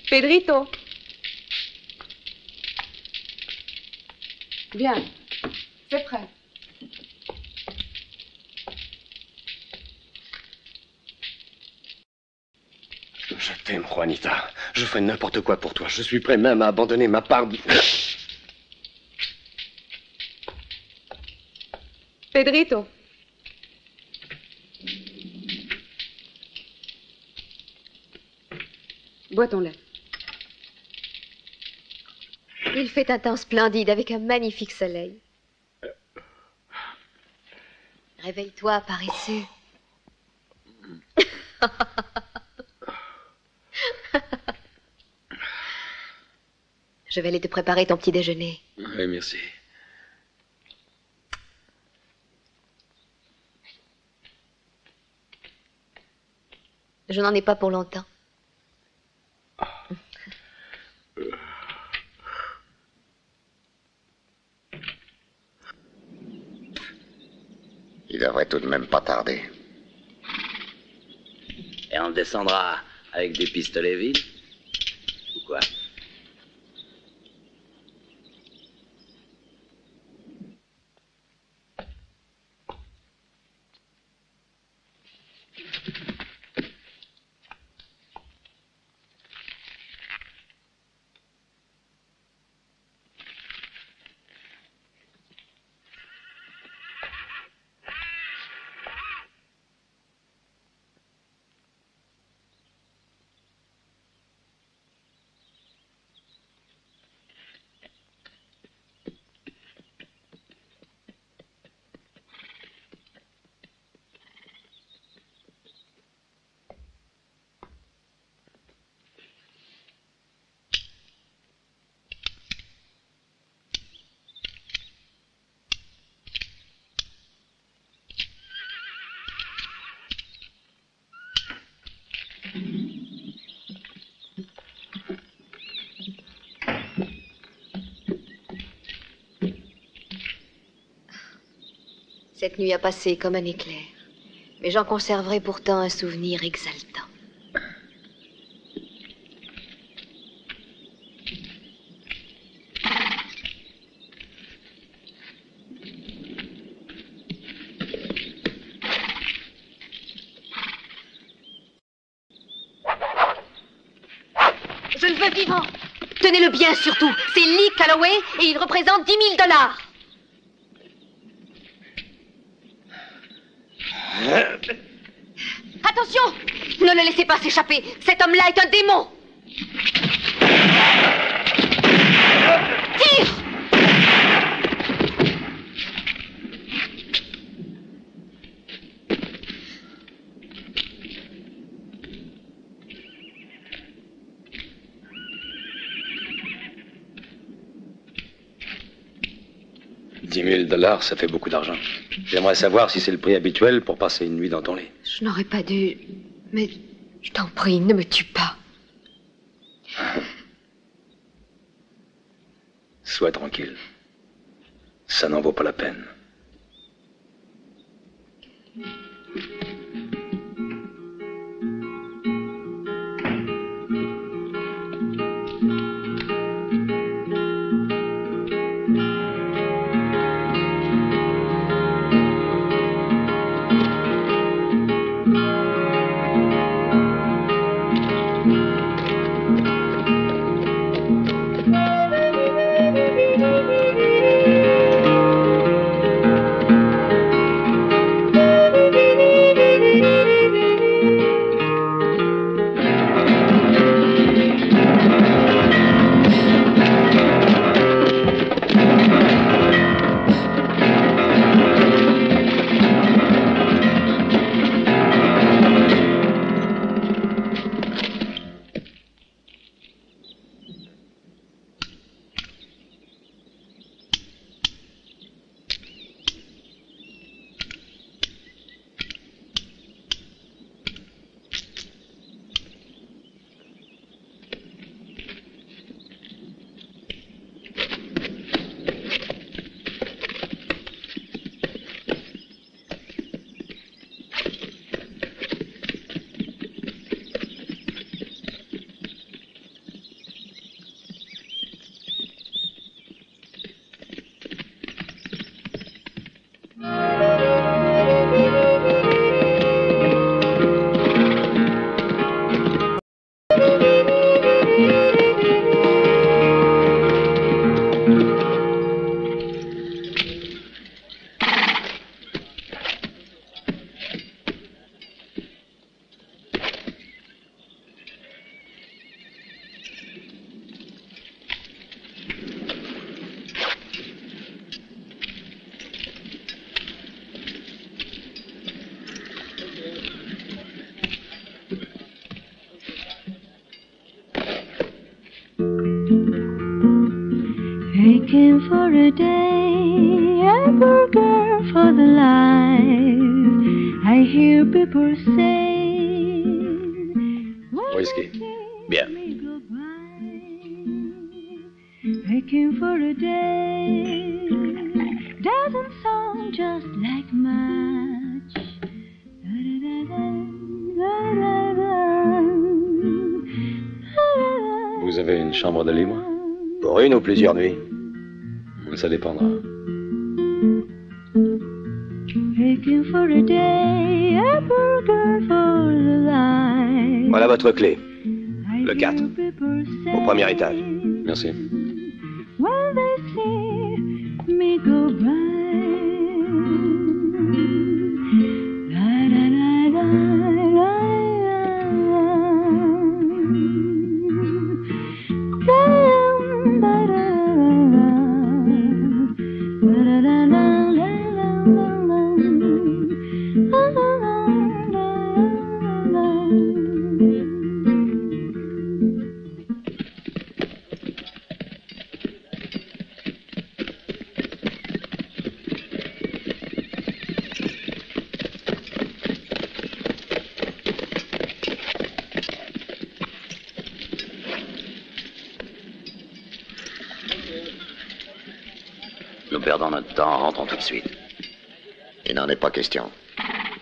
Pedrito. Bien, c'est prêt. Je t'aime, Juanita. Je ferai n'importe quoi pour toi. Je suis prêt même à abandonner ma part. Pedrito. Bois ton lait. Il fait un temps splendide avec un magnifique soleil. Réveille-toi, paresseux. Je vais aller te préparer ton petit déjeuner. Oui, merci. Je n'en ai pas pour longtemps. Il devrait tout de même pas tarder. Et on descendra avec des pistolets vides? Ou quoi? Cette nuit a passé comme un éclair, mais j'en conserverai pourtant un souvenir exaltant. Je le veux vivant. Tenez-le bien surtout. C'est Lee Calloway et il représente $10 000. Attention! Ne le laissez pas s'échapper. Cet homme-là est un démon. Tire! $10 000, ça fait beaucoup d'argent. J'aimerais savoir si c'est le prix habituel pour passer une nuit dans ton lit. Je n'aurais pas dû... Mais je t'en prie, ne me tue pas. Sois tranquille. Ça n'en vaut pas la peine. Baking for a day, a burger for the life. I hear people say. Whisky. Bien. Baking for a day doesn't sound just like much. Vous avez une chambre de libre? Pour une ou plusieurs nuits? Ça dépendra. Baking for a day, a burger for the life. Voilà votre clé. Le 4. Au premier étage. Merci. When they see me go by, la la la la la Nous perdons notre temps, rentrons tout de suite. Il n'en est pas question.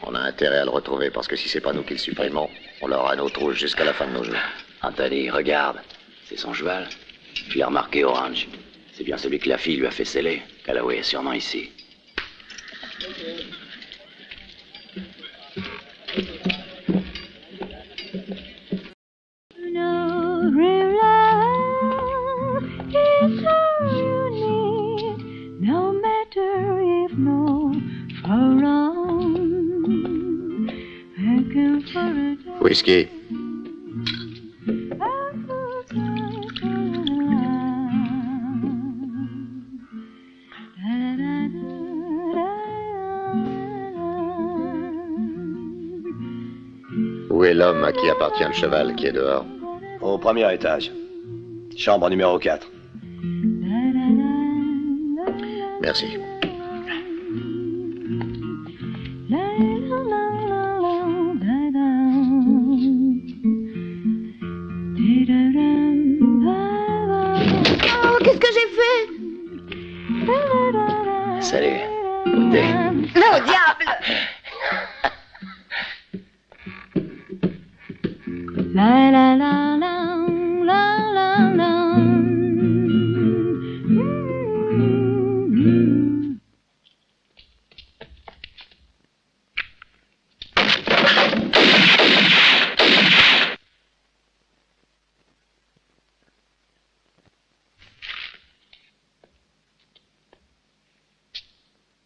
On a intérêt à le retrouver parce que si c'est pas nous qui le supprimons, on l'aura à notre rouge jusqu'à la fin de nos jours. Anthony, regarde. C'est son cheval. Je l'ai remarqué, Orange. C'est bien celui que la fille lui a fait sceller. Calloway est sûrement ici. No real love is all you need, no matter if no for wrong. Looking for a day. Whisky. Où est l'homme à qui appartient le cheval qui est dehors? Au premier étage. Chambre numéro 4. Merci. Oh, qu'est-ce que j'ai fait? Salut. Goûtez. Non, diable! La la la la la la la.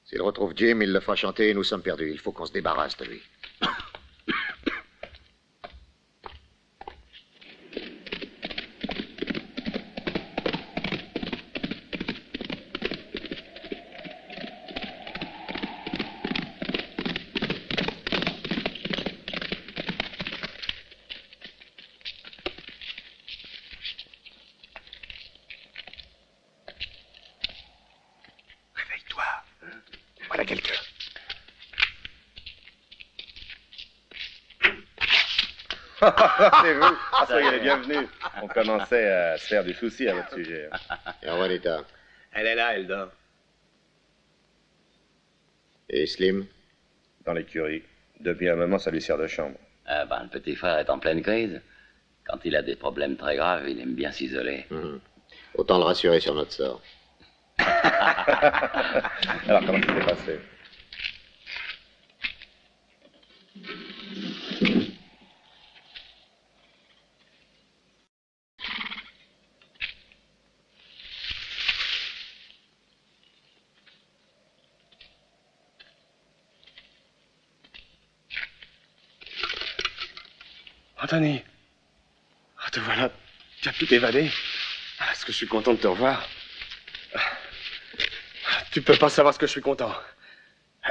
S'il retrouve Jim, il le fera chanter et nous sommes perdus. Il faut qu'on se débarrasse de lui. Réveille-toi. Voilà quelqu'un. C'est vous. Soyez les bienvenus. On commençait à se faire du souci à votre sujet. Et Juanita? Elle est là, elle dort. Et Slim? Dans l'écurie. Depuis un moment, ça lui sert de chambre. Ah ben, le petit frère est en pleine crise. Quand il a des problèmes très graves, il aime bien s'isoler. Autant le rassurer sur notre sort. Alors, comment ça s'est passé? Anthony. Ah, te voilà. Tu as pu évadé. Ah, est-ce que je suis content de te revoir? Tu peux pas savoir ce que je suis content.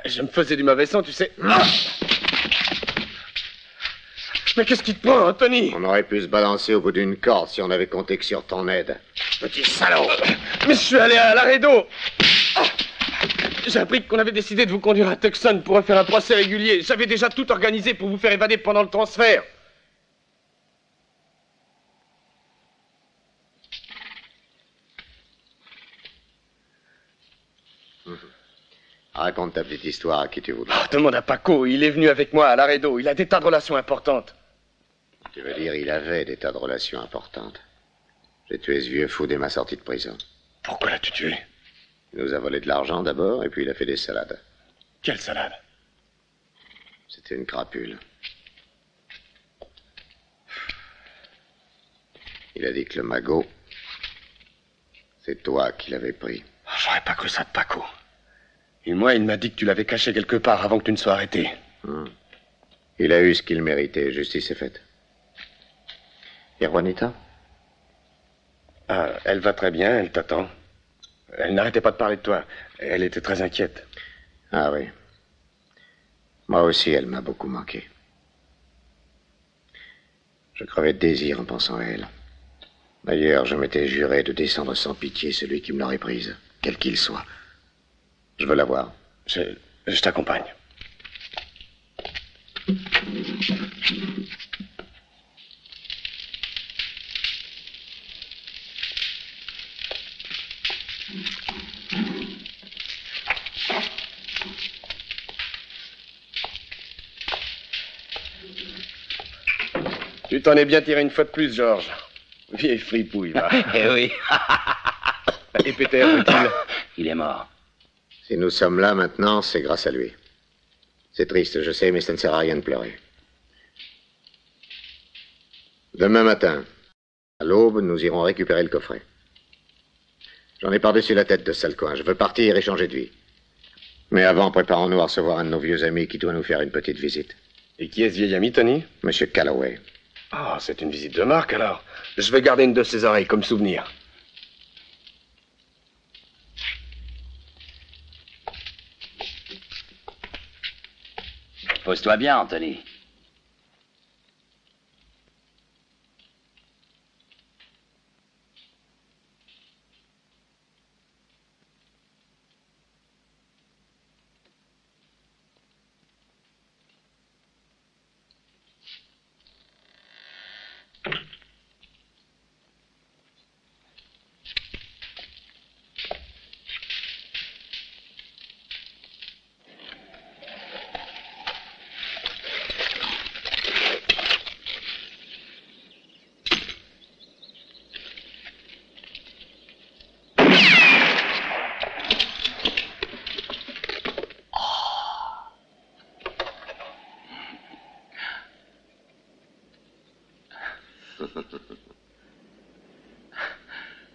Je me faisais du mauvais sang, tu sais. Mais qu'est-ce qui te prend, Anthony? On aurait pu se balancer au bout d'une corde si on avait compté que sur ton aide. Petit salaud! Mais je suis allé à Laredo. J'ai appris qu'on avait décidé de vous conduire à Tucson pour refaire un procès régulier. J'avais déjà tout organisé pour vous faire évader pendant le transfert. Raconte ta petite histoire à qui tu voudras. Demande à Paco, il est venu avec moi à Laredo. Il a des tas de relations importantes. Tu veux dire, il avait des tas de relations importantes. J'ai tué ce vieux fou dès ma sortie de prison. Pourquoi l'as-tu tué? Il nous a volé de l'argent d'abord, et puis il a fait des salades. Quelle salade? C'était une crapule. Il a dit que le magot, c'est toi qui l'avais pris. J'aurais pas cru ça de Paco. Et moi, il m'a dit que tu l'avais caché quelque part avant que tu ne sois arrêté. Il a eu ce qu'il méritait, justice est faite. Et Juanita? Ah, elle va très bien, elle t'attend. Elle n'arrêtait pas de parler de toi. Elle était très inquiète. Ah oui. Moi aussi, elle m'a beaucoup manqué. Je crevais de désir en pensant à elle. D'ailleurs, je m'étais juré de descendre sans pitié celui qui me l'aurait prise, quel qu'il soit. Je veux la voir. Je t'accompagne. Tu t'en es bien tiré une fois de plus, Georges. Vieille fripouille, va. Eh oui. Et Peter, où-il? Il est mort. Si nous sommes là maintenant, c'est grâce à lui. C'est triste, je sais, mais ça ne sert à rien de pleurer. Demain matin, à l'aube, nous irons récupérer le coffret. J'en ai par-dessus la tête de ce sale coin. Je veux partir et changer de vie. Mais avant, préparons-nous à recevoir un de nos vieux amis qui doit nous faire une petite visite. Et qui est ce vieil ami, Tony? Monsieur Calloway. Ah, c'est une visite de marque, alors. Je vais garder une de ses oreilles comme souvenir. Pose-toi bien, Anthony.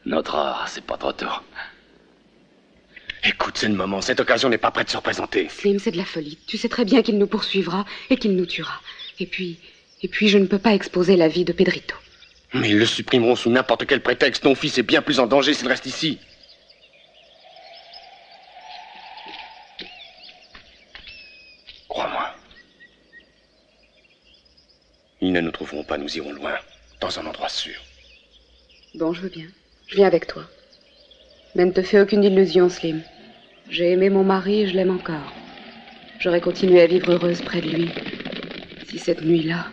Notre heure, c'est pas trop tôt. Écoute, c'est le moment. Cette occasion n'est pas prête de se représenter. Slim, c'est de la folie. Tu sais très bien qu'il nous poursuivra et qu'il nous tuera. Et puis, je ne peux pas exposer la vie de Pedrito. Mais ils le supprimeront sous n'importe quel prétexte. Ton fils est bien plus en danger s'il reste ici. Crois-moi. Ils ne nous trouveront pas, nous irons loin, dans un endroit sûr. Bon, je veux bien. Je viens avec toi. Mais ne te fais aucune illusion, Slim. J'ai aimé mon mari et je l'aime encore. J'aurais continué à vivre heureuse près de lui. Si cette nuit-là...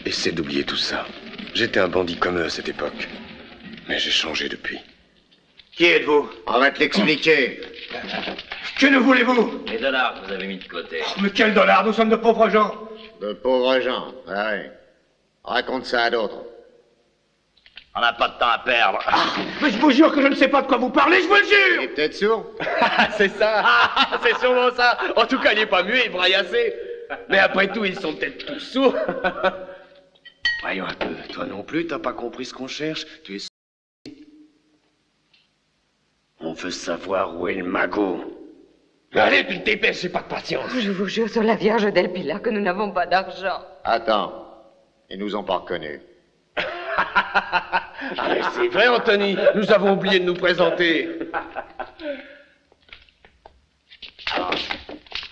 Essaie d'oublier tout ça. J'étais un bandit comme eux à cette époque. Mais j'ai changé depuis. Qui êtes-vous? On va te l'expliquer. Que nous voulez-vous? Les dollars que vous avez mis de côté. Mais quels dollars? Nous sommes de pauvres gens. De pauvres gens, ah oui. Raconte ça à d'autres. On n'a pas de temps à perdre. Mais je vous jure que je ne sais pas de quoi vous parlez, je vous le jure. Il est peut-être sourd. C'est ça. C'est sûrement ça. En tout cas, il n'est pas muet, il braille assez. Mais après tout, ils sont peut-être tous sourds. Voyons un peu. Toi non plus, t'as pas compris ce qu'on cherche. Tu es... On veut savoir où est le magot. Allez, puis dépêche, j'ai pas de patience. Je vous jure sur la Vierge d'El Pilar que nous n'avons pas d'argent. Attends. Ils nous ont pas reconnus. Ah, c'est vrai, Anthony. Nous avons oublié de nous présenter.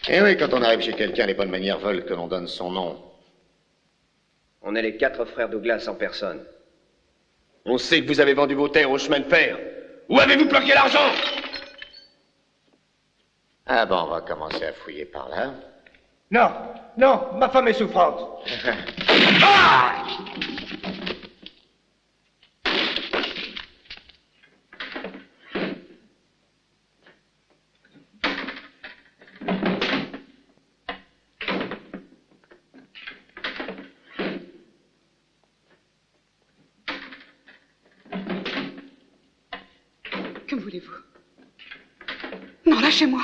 Eh oui, quand on arrive chez quelqu'un, les bonnes manières veulent que l'on donne son nom. On est les 4 frères Douglas en personne. On sait que vous avez vendu vos terres au chemin de fer. Où avez-vous planqué l'argent? Ah bon, on va commencer à fouiller par là. Non, non, ma femme est souffrante. Que voulez-vous? Non, lâchez-moi.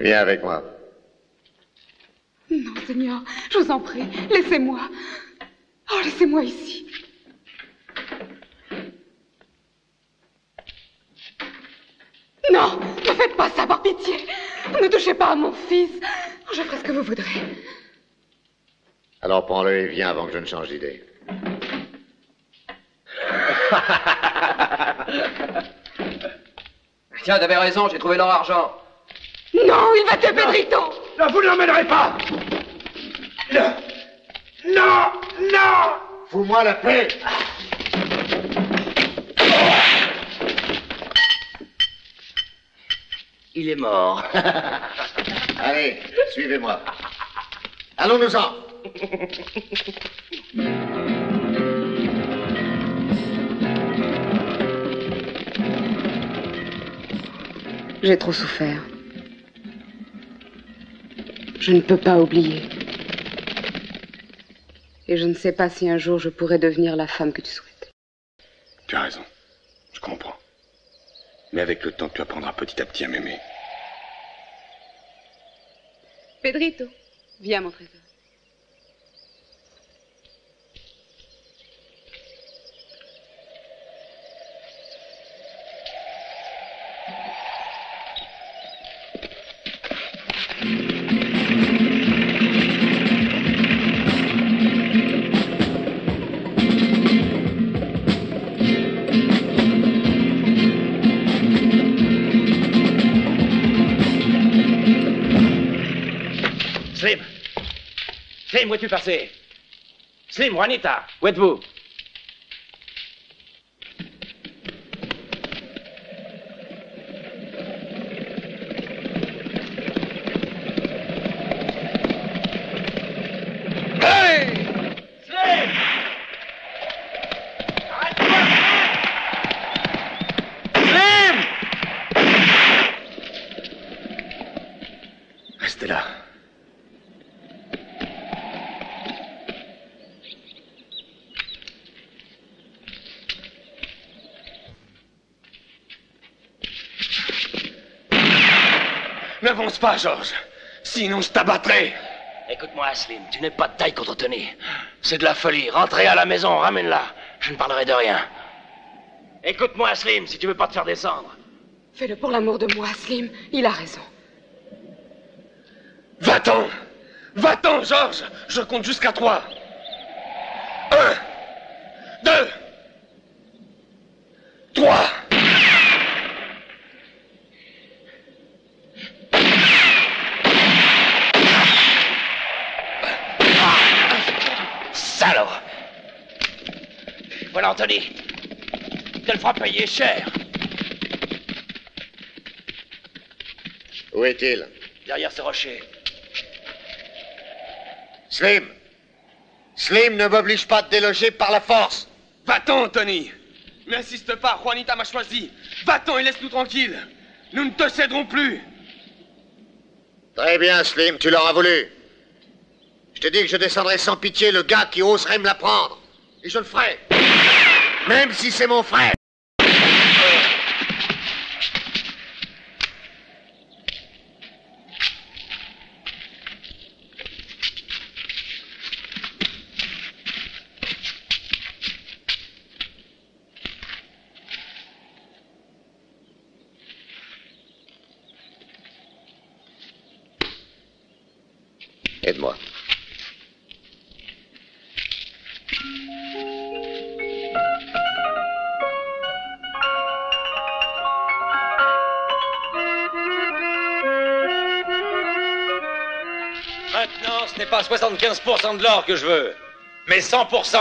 Viens avec moi. Non, Seigneur, je vous en prie, laissez-moi. Oh, laissez-moi ici. Non, ne faites pas ça, par pitié. Ne touchez pas à mon fils. Je ferai ce que vous voudrez. Alors prends-le et viens avant que je ne change d'idée. Tiens, t'avais raison, j'ai trouvé leur argent. Non, il va tuer Pedrito. Non, vous ne l'emmènerez pas. Non, non, non. Fous-moi la paix. Il est mort. Allez, suivez-moi. Allons-nous-en. J'ai trop souffert. Je ne peux pas oublier. Et je ne sais pas si un jour je pourrai devenir la femme que tu souhaites. Tu as raison. Je comprends. Mais avec le temps, tu apprendras petit à petit à m'aimer. Pedrito, viens, mon trésor. Slim! Slim, où es-tu passé? Slim, Juanita, où êtes-vous? Hey! Slim! Slim! Restez là. N'avance pas, Georges. Sinon, je t'abattrai. Écoute-moi, Slim, tu n'es pas de taille contre Tony. C'est de la folie. Rentrez à la maison, ramène-la. Je ne parlerai de rien. Écoute-moi, Slim, si tu veux pas te faire descendre. Fais-le pour l'amour de moi, Slim. Il a raison. Va-t'en! Va-t'en, Georges! Je compte jusqu'à 3. 1, 2, 3. Salaud! Voilà, Anthony. Tu le feras payer cher. Où est-il? Derrière ce rocher. Slim! Slim ne m'oblige pas de déloger par la force. Va-t'en, Tony. N'insiste pas, Juanita m'a choisi. Va-t'en et laisse-nous tranquilles. Nous ne te céderons plus. Très bien, Slim, tu l'auras voulu. Je te dis que je descendrai sans pitié le gars qui oserait me la prendre. Et je le ferai. Même si c'est mon frère. Aide-moi. ce n'est pas 75% de l'or que je veux, mais 100%.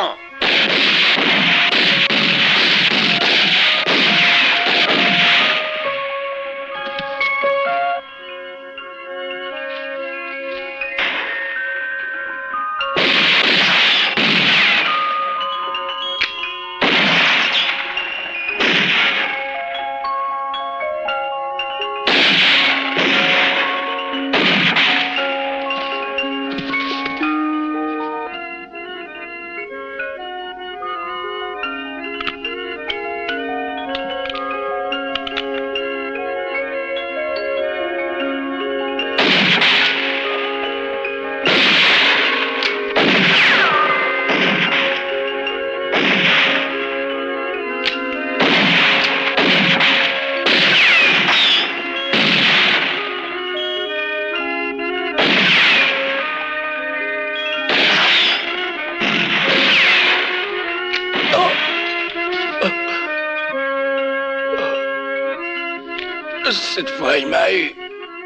Cette fois, il m'a eu,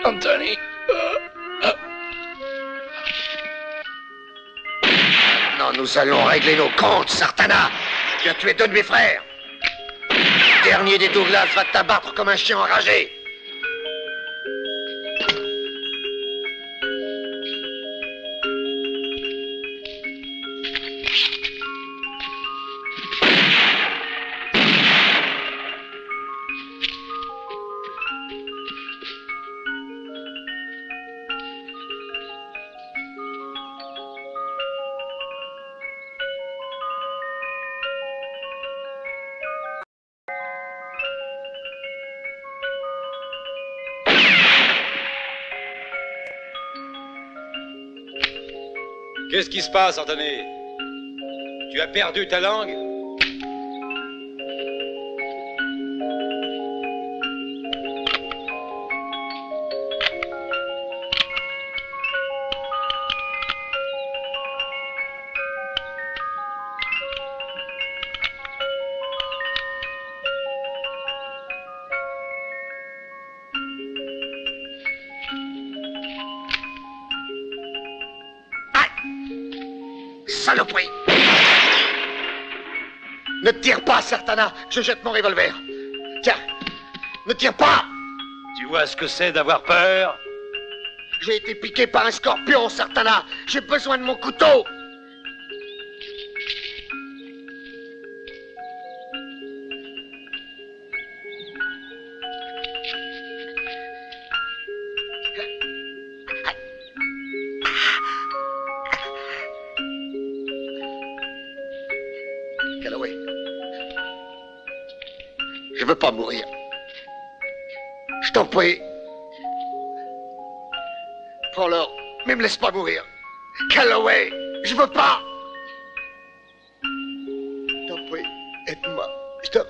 Anthony. Maintenant, nous allons régler nos comptes, Sartana. Tu as tué 2 de mes frères. Le dernier des Douglas va t'abattre comme un chien enragé. Qu'est-ce qui se passe, Anthony? Tu as perdu ta langue? Saloperie! Ne tire pas, Sartana. Je jette mon revolver. Tiens, ne tire pas! Tu vois ce que c'est d'avoir peur? J'ai été piqué par un scorpion, Sartana. J'ai besoin de mon couteau. Calloway, je veux pas mourir. Je t'en prie. Prends-le, mais me laisse pas mourir. Calloway, je veux pas. Je t'en prie, aide-moi. Je t'en...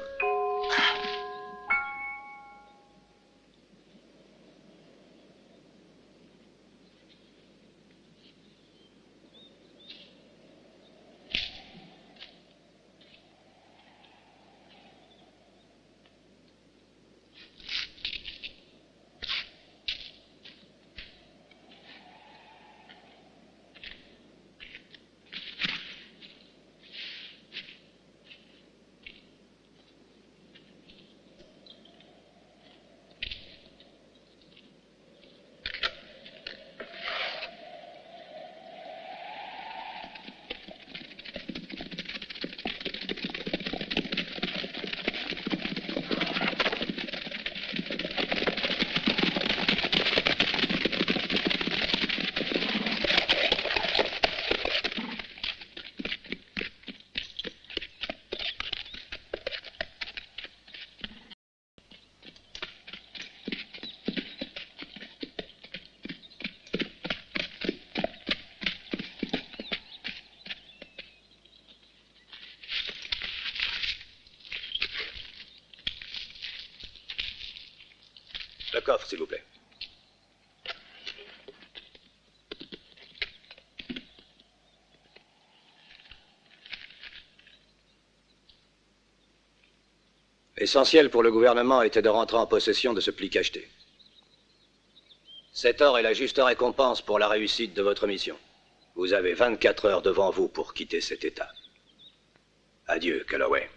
Le coffre, s'il vous plaît. L'essentiel pour le gouvernement était de rentrer en possession de ce pli cacheté. Cet or est la juste récompense pour la réussite de votre mission. Vous avez 24 heures devant vous pour quitter cet état. Adieu, Calloway.